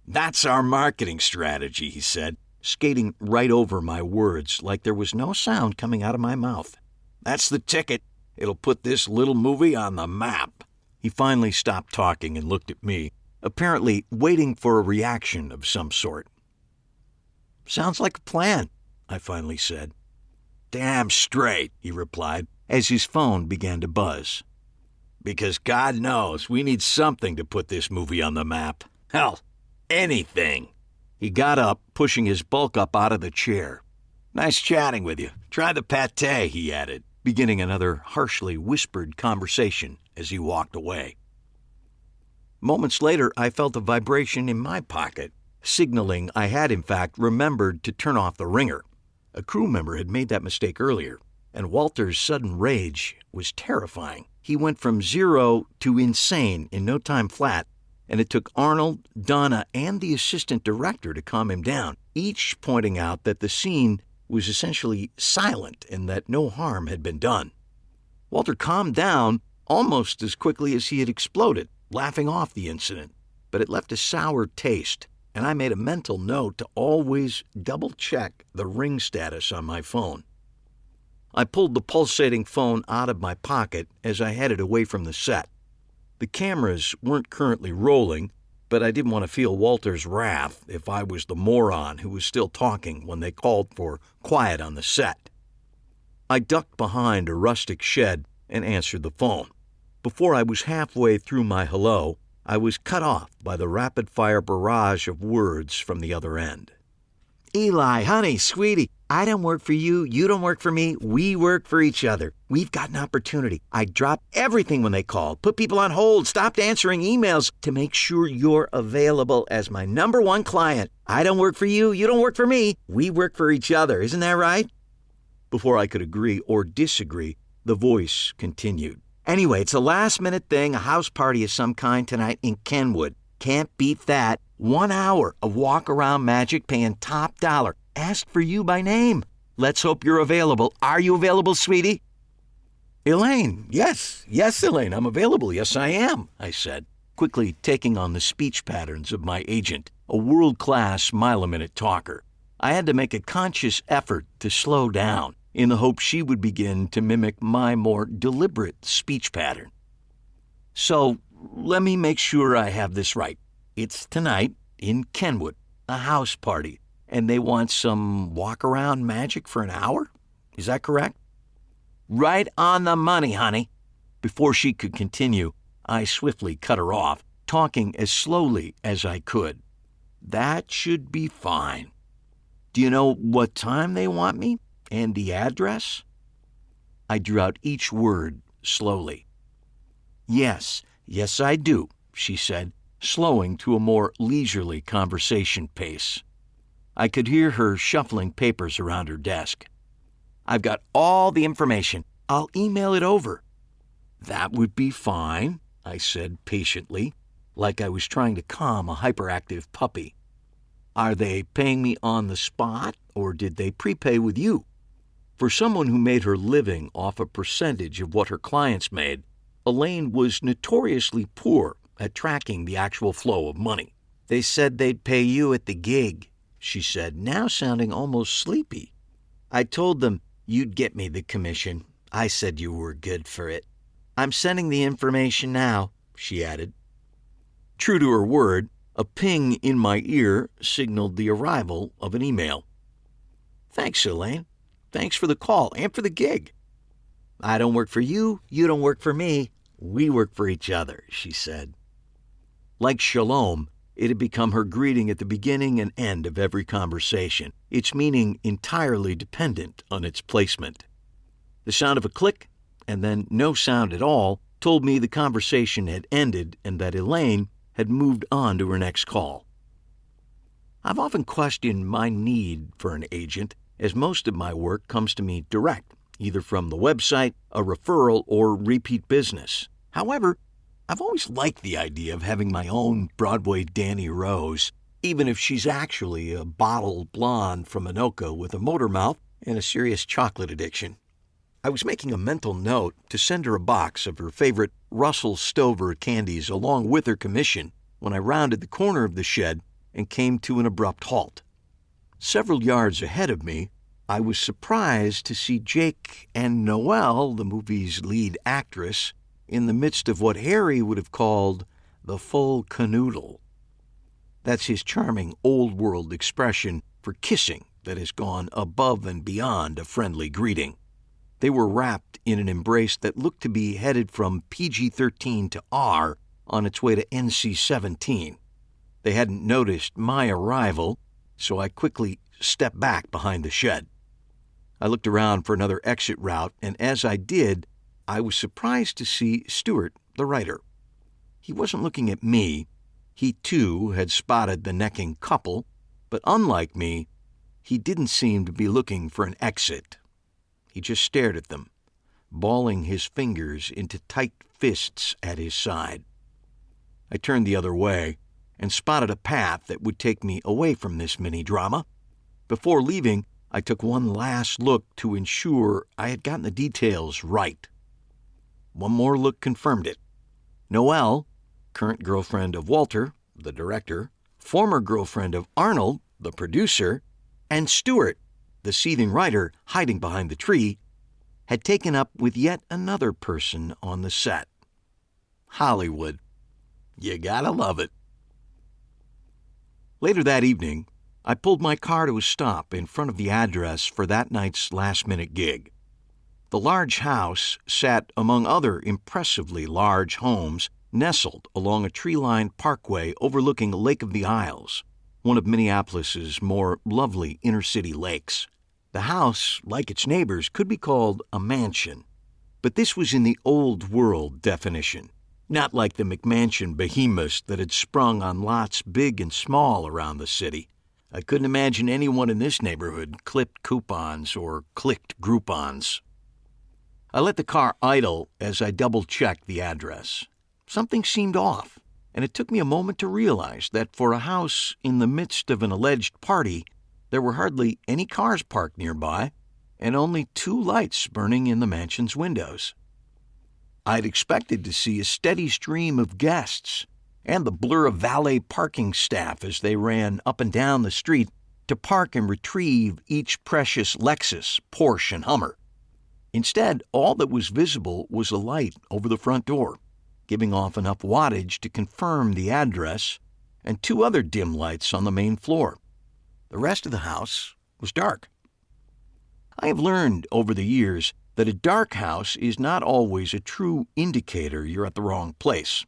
"That's our marketing strategy," he said, skating right over my words like there was no sound coming out of my mouth. "That's the ticket. It'll put this little movie on the map." He finally stopped talking and looked at me, apparently waiting for a reaction of some sort. "Sounds like a plan," I finally said. "Damn straight," he replied, as his phone began to buzz. "Because God knows we need something to put this movie on the map. Hell, anything." He got up, pushing his bulk up out of the chair. "Nice chatting with you. Try the pâté," he added, beginning another harshly whispered conversation as he walked away. Moments later, I felt a vibration in my pocket, signaling I had, in fact, remembered to turn off the ringer. A crew member had made that mistake earlier, and Walter's sudden rage was terrifying. He went from 0 to insane in no time flat, and it took Arnold, Donna, and the assistant director to calm him down, each pointing out that the scene was essentially silent and that no harm had been done. Walter calmed down almost as quickly as he had exploded, laughing off the incident, but it left a sour taste, and I made a mental note to always double-check the ring status on my phone. I pulled the pulsating phone out of my pocket as I headed away from the set. The cameras weren't currently rolling, but I didn't want to feel Walter's wrath if I was the moron who was still talking when they called for quiet on the set. I ducked behind a rustic shed and answered the phone. Before I was halfway through my hello, I was cut off by the rapid-fire barrage of words from the other end. Eli, honey, sweetie, I don't work for you, you don't work for me, we work for each other. We've got an opportunity. I dropped everything when they called, put people on hold, stopped answering emails to make sure you're available as my number one client. I don't work for you, you don't work for me, we work for each other. Isn't that right? Before I could agree or disagree, the voice continued. Anyway, it's a last-minute thing, a house party of some kind tonight in Kenwood. Can't beat that. 1 hour of walk-around magic paying top dollar. Asked for you by name. Let's hope you're available. Are you available, sweetie? Elaine, yes, Elaine, I'm available. Yes, I am, I said, quickly taking on the speech patterns of my agent, a world-class mile-a-minute talker. I had to make a conscious effort to slow down in the hope she would begin to mimic my more deliberate speech pattern. So, let me make sure I have this right. It's tonight in Kenwood, a house party, and they want some walk-around magic for an hour? Is that correct? Right on the money, honey. Before she could continue, I swiftly cut her off, talking as slowly as I could. That should be fine. Do you know what time they want me and the address? I drew out each word slowly. Yes, I do, she said, slowing to a more leisurely conversation pace. I could hear her shuffling papers around her desk. I've got all the information. I'll email it over. That would be fine, I said patiently, like I was trying to calm a hyperactive puppy. Are they paying me on the spot, or did they prepay with you? For someone who made her living off a percentage of what her clients made, Elaine was notoriously poor at tracking the actual flow of money. They said they'd pay you at the gig, she said, now sounding almost sleepy. I told them you'd get me the commission. I said you were good for it. I'm sending the information now, she added. True to her word, a ping in my ear signaled the arrival of an email. Thanks, Elaine. Thanks for the call and for the gig. I don't work for you, you don't work for me. We work for each other, she said. Like shalom, it had become her greeting at the beginning and end of every conversation, its meaning entirely dependent on its placement. The sound of a click, and then no sound at all, told me the conversation had ended and that Elaine had moved on to her next call. I've often questioned my need for an agent, as most of my work comes to me direct, either from the website, a referral, or repeat business. However, I've always liked the idea of having my own Broadway Danny Rose, even if she's actually a bottled blonde from Anoka with a motor mouth and a serious chocolate addiction. I was making a mental note to send her a box of her favorite Russell Stover candies along with her commission when I rounded the corner of the shed and came to an abrupt halt. Several yards ahead of me, I was surprised to see Jake and Noelle, the movie's lead actress, in the midst of what Harry would have called the full canoodle. That's his charming old-world expression for kissing that has gone above and beyond a friendly greeting. They were wrapped in an embrace that looked to be headed from PG-13 to R on its way to NC-17. They hadn't noticed my arrival, so I quickly stepped back behind the shed. I looked around for another exit route, and as I did, I was surprised to see Stuart, the writer. He wasn't looking at me. He, too, had spotted the necking couple, but unlike me, he didn't seem to be looking for an exit. He just stared at them, balling his fingers into tight fists at his side. I turned the other way and spotted a path that would take me away from this mini-drama. Before leaving, I took one last look to ensure I had gotten the details right. One more look confirmed it. Noelle, current girlfriend of Walter, the director, former girlfriend of Arnold, the producer, and Stuart, the seething writer hiding behind the tree, had taken up with yet another person on the set. Hollywood. You gotta love it. Later that evening, I pulled my car to a stop in front of the address for that night's last-minute gig. The large house sat among other impressively large homes nestled along a tree-lined parkway overlooking Lake of the Isles, one of Minneapolis's more lovely inner-city lakes. The house, like its neighbors, could be called a mansion, but this was in the old-world definition, not like the McMansion behemoths that had sprung on lots big and small around the city. I couldn't imagine anyone in this neighborhood clipped coupons or clicked Groupons. I let the car idle as I double-checked the address. Something seemed off, and it took me a moment to realize that for a house in the midst of an alleged party, there were hardly any cars parked nearby, and only 2 lights burning in the mansion's windows. I'd expected to see a steady stream of guests and the blur of valet parking staff as they ran up and down the street to park and retrieve each precious Lexus, Porsche, and Hummer. Instead, all that was visible was a light over the front door, giving off enough wattage to confirm the address, and 2 other dim lights on the main floor. The rest of the house was dark. I have learned over the years that a dark house is not always a true indicator you're at the wrong place.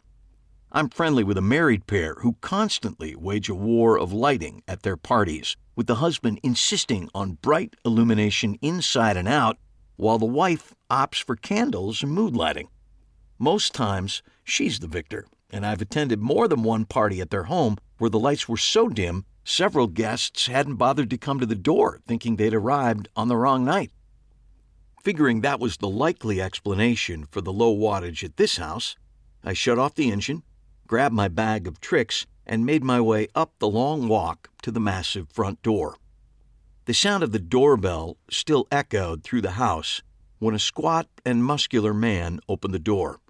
I'm friendly with a married pair who constantly wage a war of lighting at their parties, with the husband insisting on bright illumination inside and out, while the wife opts for candles and mood lighting. Most times, she's the victor, and I've attended more than one party at their home where the lights were so dim, several guests hadn't bothered to come to the door, thinking they'd arrived on the wrong night. Figuring that was the likely explanation for the low wattage at this house, I shut off the engine, grabbed my bag of tricks, and made my way up the long walk to the massive front door. The sound of the doorbell still echoed through the house when a squat and muscular man opened the door.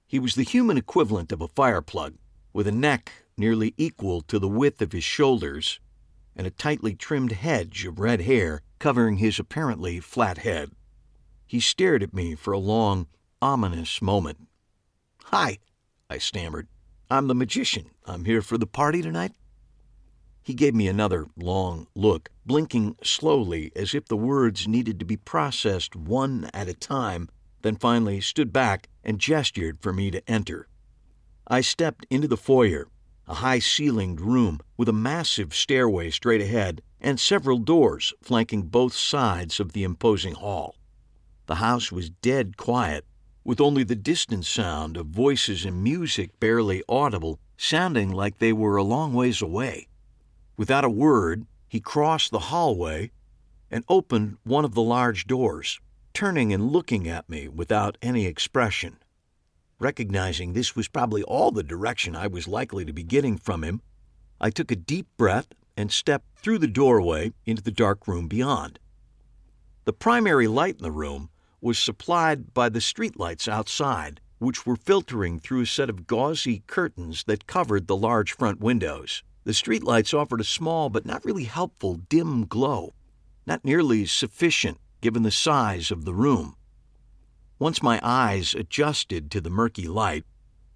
He was the human equivalent of a fire plug, with a neck nearly equal to the width of his shoulders and a tightly trimmed hedge of red hair covering his apparently flat head. He stared at me for a long, ominous moment. "Hi," I stammered. "I'm the magician. I'm here for the party tonight." He gave me another long look, blinking slowly as if the words needed to be processed one at a time, then finally stood back and gestured for me to enter. I stepped into the foyer, a high-ceilinged room with a massive stairway straight ahead and several doors flanking both sides of the imposing hall. The house was dead quiet, with only the distant sound of voices and music barely audible, sounding like they were a long ways away. Without a word, he crossed the hallway and opened one of the large doors, turning and looking at me without any expression. Recognizing this was probably all the direction I was likely to be getting from him, I took a deep breath and stepped through the doorway into the dark room beyond. The primary light in the room was supplied by the streetlights outside, which were filtering through a set of gauzy curtains that covered the large front windows. The streetlights offered a small but not really helpful dim glow, not nearly sufficient given the size of the room. Once my eyes adjusted to the murky light,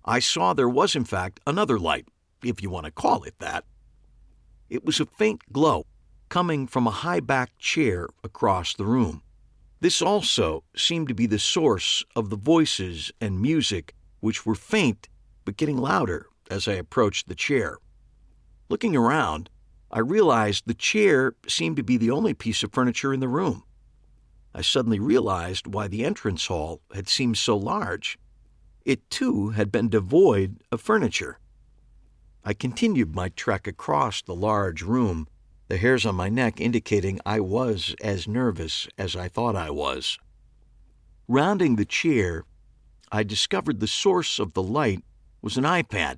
I saw there was in fact another light, if you want to call it that. It was a faint glow coming from a high-backed chair across the room. This also seemed to be the source of the voices and music, which were faint but getting louder as I approached the chair. Looking around, I realized the chair seemed to be the only piece of furniture in the room. I suddenly realized why the entrance hall had seemed so large. It, too, had been devoid of furniture. I continued my trek across the large room, the hairs on my neck indicating I was as nervous as I thought I was. Rounding the chair, I discovered the source of the light was an iPad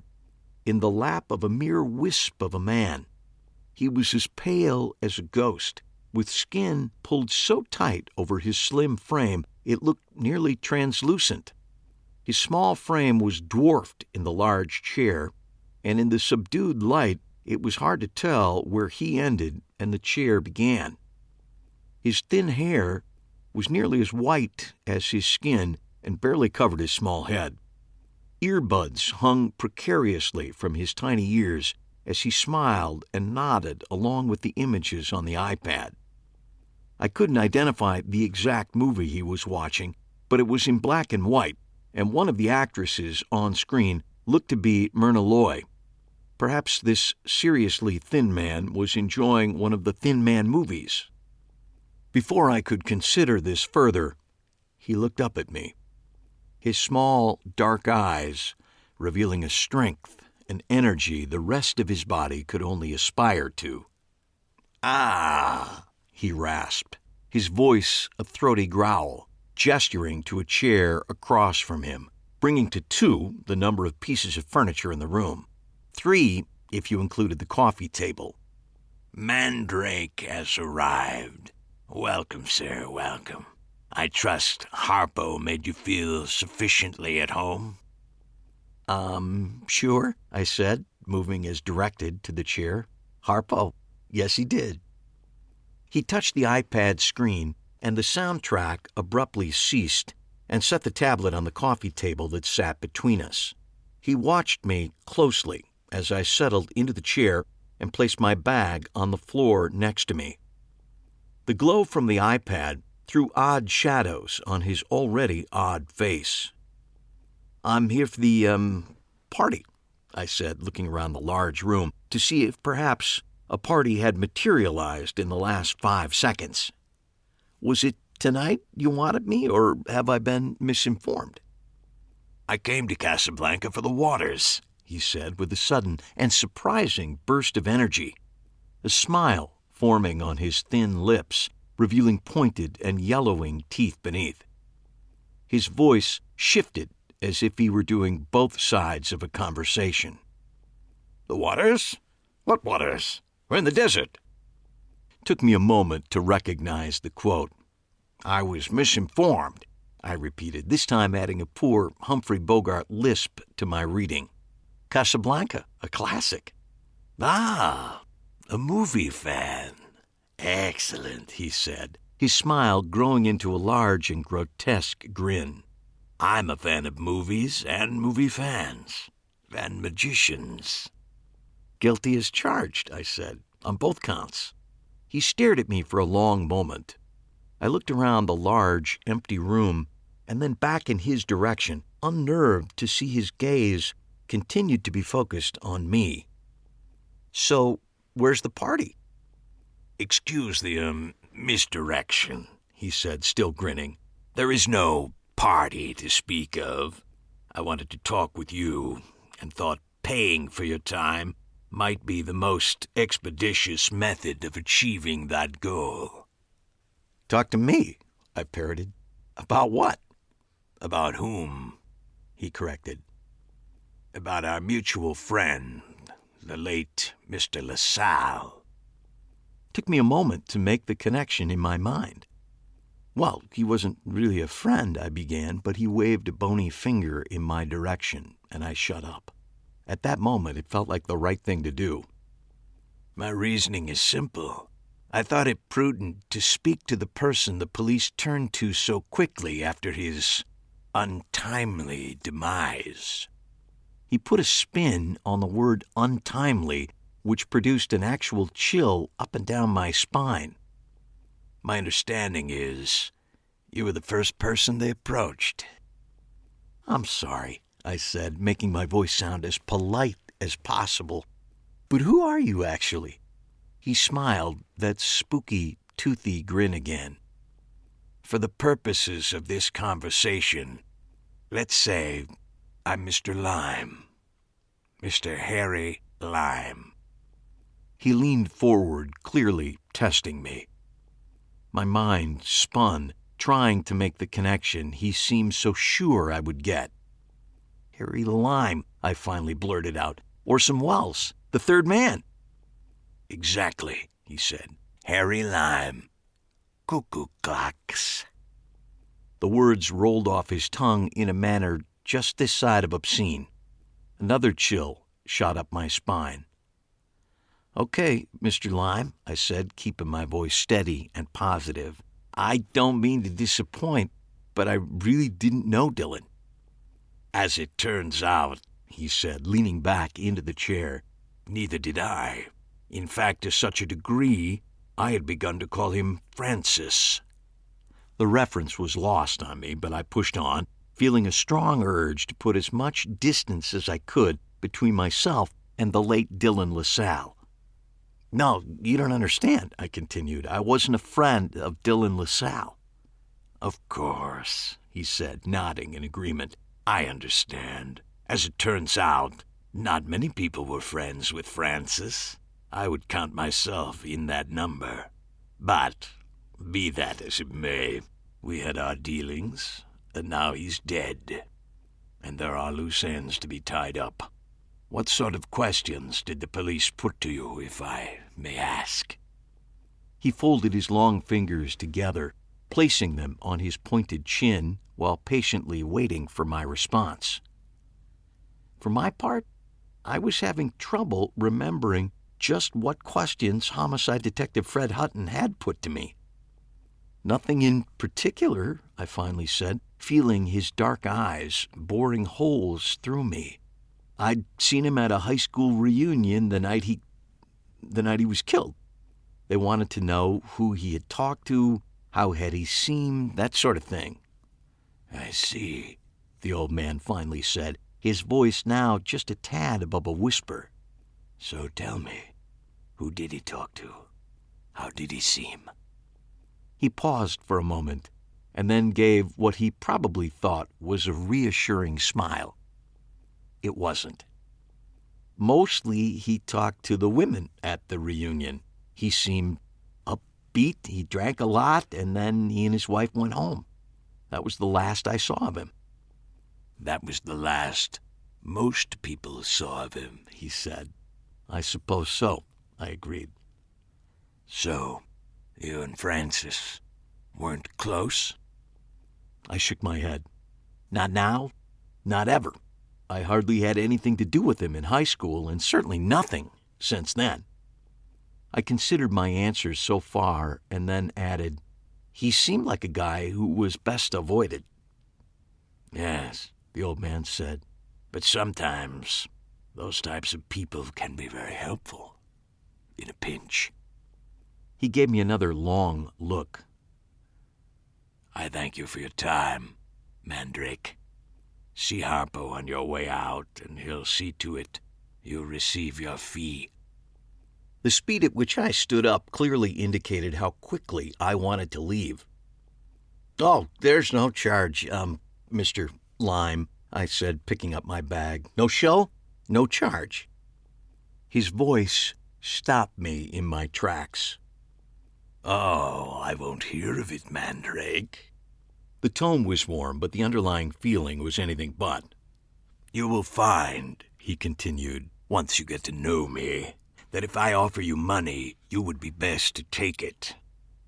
in the lap of a mere wisp of a man. He was as pale as a ghost, with skin pulled so tight over his slim frame it looked nearly translucent. His small frame was dwarfed in the large chair, and in the subdued light it was hard to tell where he ended and the chair began. His thin hair was nearly as white as his skin and barely covered his small head. Earbuds hung precariously from his tiny ears as he smiled and nodded along with the images on the iPad. I couldn't identify the exact movie he was watching, but it was in black and white, and one of the actresses on screen looked to be Myrna Loy. Perhaps this seriously thin man was enjoying one of the Thin Man movies. Before I could consider this further, he looked up at me. His small, dark eyes, revealing a strength and energy the rest of his body could only aspire to. "Ah," he rasped, his voice a throaty growl, gesturing to a chair across from him, bringing to 2 the number of pieces of furniture in the room. 3, if you included the coffee table. "Mandrake has arrived. Welcome, sir, welcome. I trust Harpo made you feel sufficiently at home?" Sure," I said, moving as directed to the chair. "Harpo, yes he did." He touched the iPad screen, and the soundtrack abruptly ceased and set the tablet on the coffee table that sat between us. He watched me closely as I settled into the chair and placed my bag on the floor next to me. The glow from the iPad threw odd shadows on his already odd face. "I'm here for the, party," I said, looking around the large room to see if perhaps a party had materialized in the last 5 seconds. "Was it tonight you wanted me, or have I been misinformed?" "I came to Casablanca for the waters," he said with a sudden and surprising burst of energy, a smile forming on his thin lips, revealing pointed and yellowing teeth beneath. His voice shifted as if he were doing both sides of a conversation. "The waters? What waters? We're in the desert." Took me a moment to recognize the quote. "I was misinformed," I repeated, this time adding a poor Humphrey Bogart lisp to my reading. "Casablanca, a classic." "Ah, a movie fan. Excellent," he said, his smile growing into a large and grotesque grin. "I'm a fan of movies and movie fans and magicians." "Guilty as charged," I said, "on both counts." He stared at me for a long moment. I looked around the large, empty room and then back in his direction, unnerved to see his gaze continued to be focused on me. "So, where's the party?" "Excuse the, misdirection," he said, still grinning. "There is no party to speak of. I wanted to talk with you and thought paying for your time might be the most expeditious method of achieving that goal." "Talk to me," I parroted. "About what?" "About whom?" he corrected. "About our mutual friend, the late Mr. LaSalle." Took me a moment to make the connection in my mind. "Well, he wasn't really a friend," I began, but he waved a bony finger in my direction, and I shut up. At that moment, it felt like the right thing to do. "My reasoning is simple. I thought it prudent to speak to the person the police turned to so quickly after his untimely demise." He put a spin on the word untimely, which produced an actual chill up and down my spine. "My understanding is you were the first person they approached." "I'm sorry," I said, making my voice sound as polite as possible. "But who are you, actually?" He smiled, that spooky, toothy grin again. "For the purposes of this conversation, let's say I'm Mr. Lime. Mr. Harry Lime." He leaned forward, clearly testing me. My mind spun, trying to make the connection he seemed so sure I would get. "Harry Lime," I finally blurted out. "Orson Welles, the third man." "Exactly," he said. "Harry Lime. Cuckoo clocks." The words rolled off his tongue in a manner just this side of obscene. Another chill shot up my spine. "Okay, Mr. Lime," I said, keeping my voice steady and positive. "I don't mean to disappoint, but I really didn't know Dylan." "As it turns out," he said, leaning back into the chair, "neither did I. In fact, to such a degree I had begun to call him Francis. The reference was lost on me, but I pushed on, feeling a strong urge to put as much distance as I could between myself and the late Dylan LaSalle. No, you don't understand, I continued. I wasn't a friend of Dylan LaSalle. Of course, he said, nodding in agreement. I understand. As it turns out, not many people were friends with Francis. I would count myself in that number. But, be that as it may, we had our dealings, and now he's dead. And there are loose ends to be tied up. What sort of questions did the police put to you, if I may ask? He folded his long fingers together, placing them on his pointed chin while patiently waiting for my response. For my part, I was having trouble remembering just what questions Homicide Detective Fred Hutton had put to me. Nothing in particular, I finally said, feeling his dark eyes boring holes through me. I'd seen him at a high school reunion the night he was killed. They wanted to know who he had talked to, how had he seemed, that sort of thing. I see, the old man finally said, his voice now just a tad above a whisper. So tell me, who did he talk to? How did he seem? He paused for a moment, and then gave what he probably thought was a reassuring smile. It wasn't. Mostly he talked to the women at the reunion. He seemed upbeat, he drank a lot, and then he and his wife went home. That was the last I saw of him. That was the last most people saw of him, he said. I suppose so, I agreed. So, you and Francis weren't close? I shook my head. Not now, not ever. I hardly had anything to do with him in high school, and certainly nothing since then. I considered my answers so far, and then added, he seemed like a guy who was best avoided. Yes, the old man said, but sometimes those types of people can be very helpful in a pinch. He gave me another long look. I thank you for your time, Mandrake. See Harpo on your way out, and he'll see to it you receive your fee. The speed at which I stood up clearly indicated how quickly I wanted to leave. Oh, there's no charge, Mr. Lime, I said, picking up my bag. No show? No charge. His voice stopped me in my tracks. Oh, I won't hear of it, Mandrake. The tone was warm, but the underlying feeling was anything but. You will find, he continued, once you get to know me, that if I offer you money, you would be best to take it.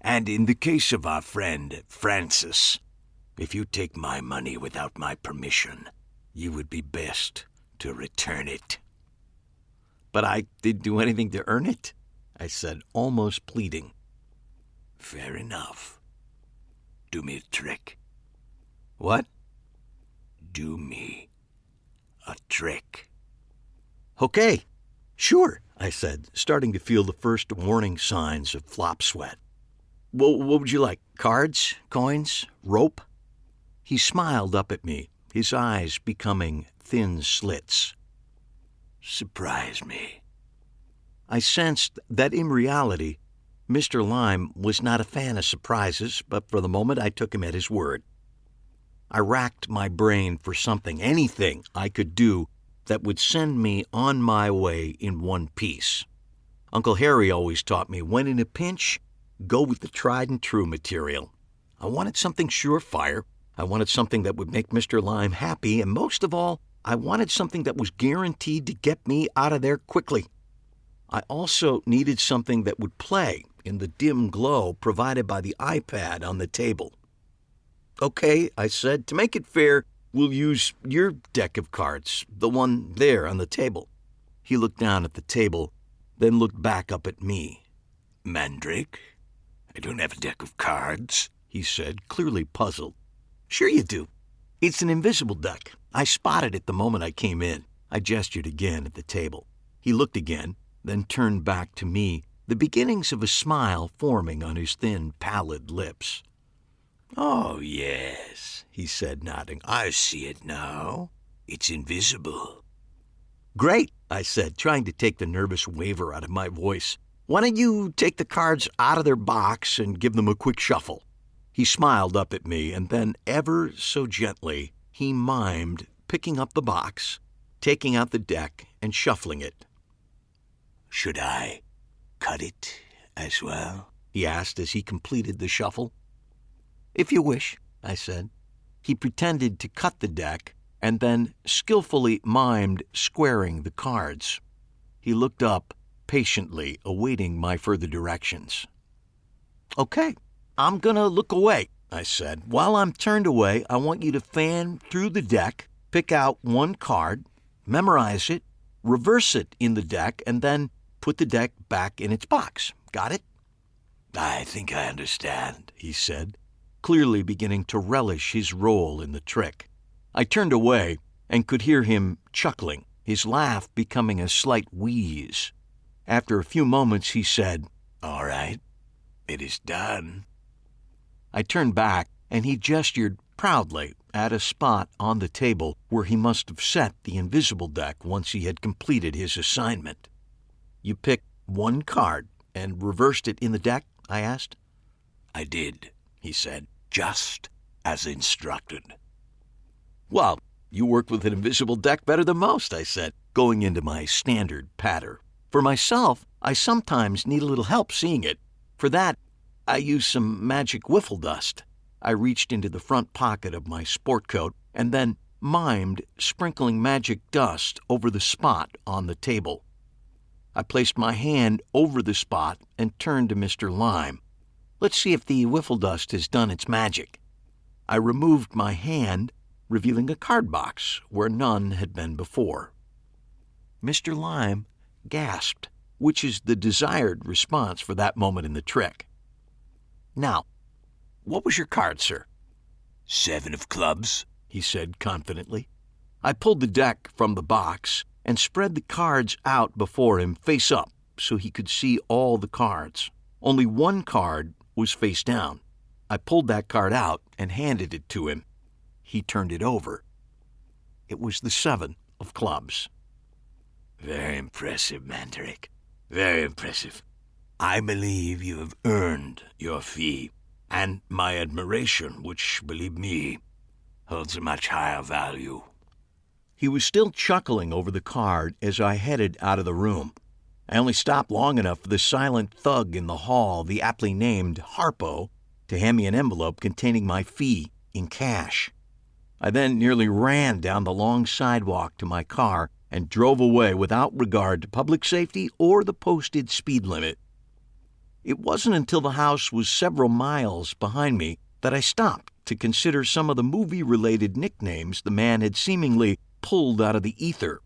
And in the case of our friend Francis, if you take my money without my permission, you would be best to return it. But I didn't do anything to earn it, I said, almost pleading. Fair enough. Do me a trick. What? Do me a trick. Okay, sure, I said, starting to feel the first warning signs of flop sweat. What would you like? Cards? Coins? Rope? He smiled up at me, his eyes becoming thin slits. Surprise me. I sensed that in reality, Mr. Lime was not a fan of surprises, but for the moment I took him at his word. I racked my brain for something, anything I could do that would send me on my way in one piece. Uncle Harry always taught me, when in a pinch, go with the tried and true material. I wanted something surefire. I wanted something that would make Mr. Lime happy, and most of all, I wanted something that was guaranteed to get me out of there quickly. I also needed something that would play in the dim glow provided by the iPad on the table. Okay, I said, to make it fair, we'll use your deck of cards, the one there on the table. He looked down at the table, then looked back up at me. Mandrake, I don't have a deck of cards, he said, clearly puzzled. Sure you do. It's an invisible deck. I spotted it the moment I came in. I gestured again at the table. He looked again, then turned back to me, the beginnings of a smile forming on his thin, pallid lips. "Oh, yes," he said, nodding. "I see it now. It's invisible." "Great," I said, trying to take the nervous waver out of my voice. "Why don't you take the cards out of their box and give them a quick shuffle?" He smiled up at me, and then, ever so gently, he mimed picking up the box, taking out the deck, and shuffling it. "Should I cut it as well?" he asked as he completed the shuffle. "If you wish," I said. He pretended to cut the deck and then skillfully mimed squaring the cards. He looked up, patiently awaiting my further directions. "Okay, I'm gonna look away," I said. "While I'm turned away, I want you to fan through the deck, pick out one card, memorize it, reverse it in the deck, and then put the deck back in its box. Got it?" "I think I understand," he said, clearly beginning to relish his role in the trick. I turned away and could hear him chuckling, his laugh becoming a slight wheeze. After a few moments, he said, "All right, it is done." I turned back, and he gestured proudly at a spot on the table where he must have set the invisible deck once he had completed his assignment. "You picked one card and reversed it in the deck?" I asked. "I did," he said, "just as instructed." "Well, you work with an invisible deck better than most," I said, going into my standard patter. "For myself, I sometimes need a little help seeing it. For that, I use some magic wiffle dust." I reached into the front pocket of my sport coat and then mimed sprinkling magic dust over the spot on the table. I placed my hand over the spot and turned to Mr. Lime. "Let's see if the wiffle dust has done its magic." I removed my hand, revealing a card box where none had been before. Mr. Lime gasped, which is the desired response for that moment in the trick. "Now, what was your card, sir?" "7 of clubs," he said confidently. I pulled the deck from the box and spread the cards out before him face up so he could see all the cards. Only one card was face down. I pulled that card out and handed it to him. He turned it over. It was the 7 of clubs. "Very impressive, Mandrake. Very impressive. I believe you have earned your fee, and my admiration, which, believe me, holds a much higher value." He was still chuckling over the card as I headed out of the room. I only stopped long enough for the silent thug in the hall, the aptly named Harpo, to hand me an envelope containing my fee in cash. I then nearly ran down the long sidewalk to my car and drove away without regard to public safety or the posted speed limit. It wasn't until the house was several miles behind me that I stopped to consider some of the movie-related nicknames the man had seemingly pulled out of the ether.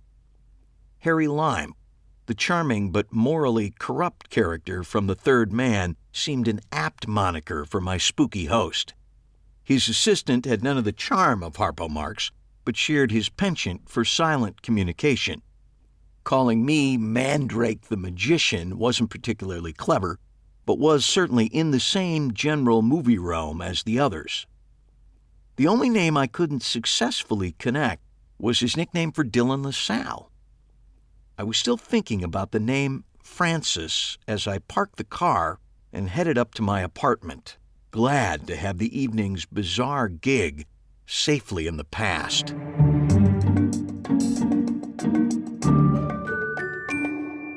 Harry Lime, the charming but morally corrupt character from The Third Man, seemed an apt moniker for my spooky host. His assistant had none of the charm of Harpo Marx, but shared his penchant for silent communication. Calling me Mandrake the Magician wasn't particularly clever, but was certainly in the same general movie realm as the others. The only name I couldn't successfully connect was his nickname for Dylan LaSalle. I was still thinking about the name Francis as I parked the car and headed up to my apartment, glad to have the evening's bizarre gig safely in the past.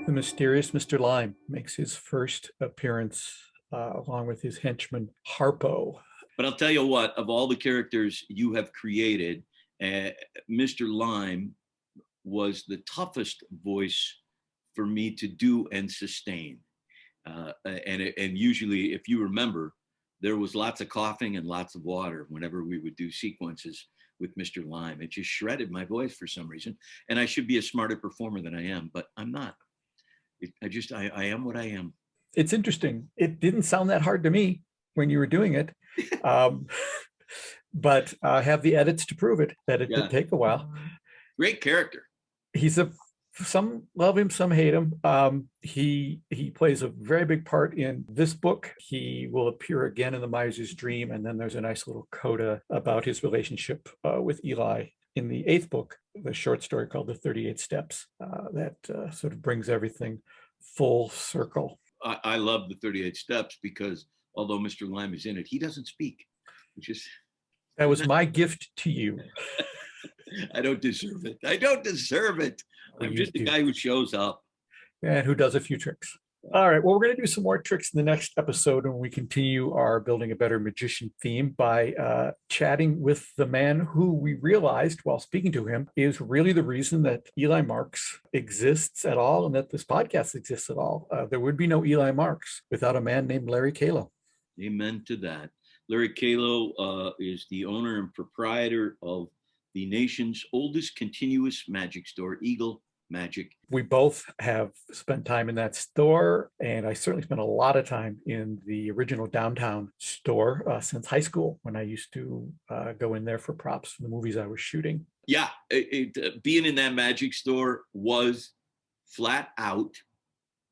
The mysterious Mr. Lime makes his first appearance along with his henchman Harpo. But I'll tell you what, of all the characters you have created, Mr. Lime was the toughest voice for me to do and sustain. And usually, if you remember, there was lots of coughing and lots of water whenever we would do sequences with Mr. Lime. It just shredded my voice for some reason. And I should be a smarter performer than I am, but I'm not. I am what I am. It's interesting. It didn't sound that hard to me when you were doing it. But I have the edits to prove it, that it did take a while. Great character. He's a some love him, some hate him. He plays a very big part in this book. He will appear again in The Miser's Dream, and then there's a nice little coda about his relationship with Eli in the 8th book, the short story called The 38 Steps, that sort of brings everything full circle. I love The 38 Steps because although Mr. Lime is in it, he doesn't speak, which is... That was my gift to you. I don't deserve it. I don't deserve it. I'm just a guy who shows up. And who does a few tricks. All right, well, we're going to do some more tricks in the next episode when we continue our Building a Better Magician theme by chatting with the man who we realized while speaking to him is really the reason that Eli Marks exists at all and that this podcast exists at all. There would be no Eli Marks without a man named Larry Kalo. Amen to that. Larry Kalo is the owner and proprietor of the nation's oldest continuous magic store, Eagle Magic. We both have spent time in that store, and I certainly spent a lot of time in the original downtown store since high school when I used to go in there for props for the movies I was shooting. Yeah, being in that magic store was flat out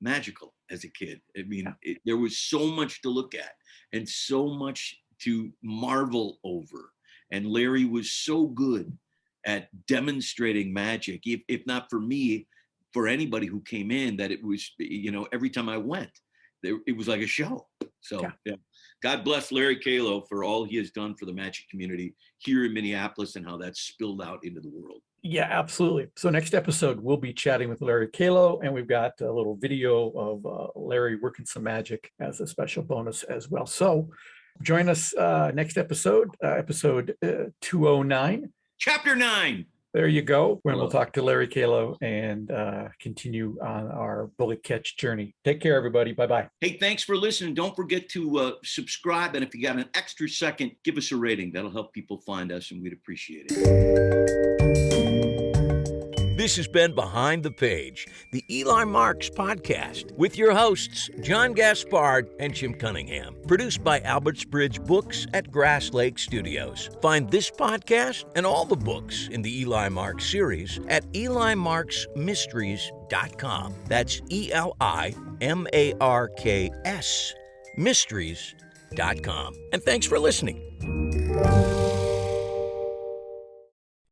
magical as a kid. I mean, there was so much to look at and so much to marvel over. And Larry was so good at demonstrating magic, if not for me, for anybody who came in, that it was, every time I went, it was like a show. So yeah. God bless Larry Kalo for all he has done for the magic community here in Minneapolis and how that's spilled out into the world. Yeah, absolutely. So next episode, we'll be chatting with Larry Kalo, and we've got a little video of Larry working some magic as a special bonus as well. So join us next episode, episode 209. Chapter 9. There you go. When we'll talk to Larry Kalo and continue on our bullet catch journey. Take care, everybody. Bye-bye. Hey, thanks for listening. Don't forget to subscribe. And if you got an extra second, give us a rating. That'll help people find us, and we'd appreciate it. This has been Behind the Page, the Eli Marks podcast, with your hosts, John Gaspard and Jim Cunningham. Produced by Alberts Bridge Books at Grass Lake Studios. Find this podcast and all the books in the Eli Marks series at elimarksmysteries.com. That's ELIMARKS Mysteries.com. And thanks for listening.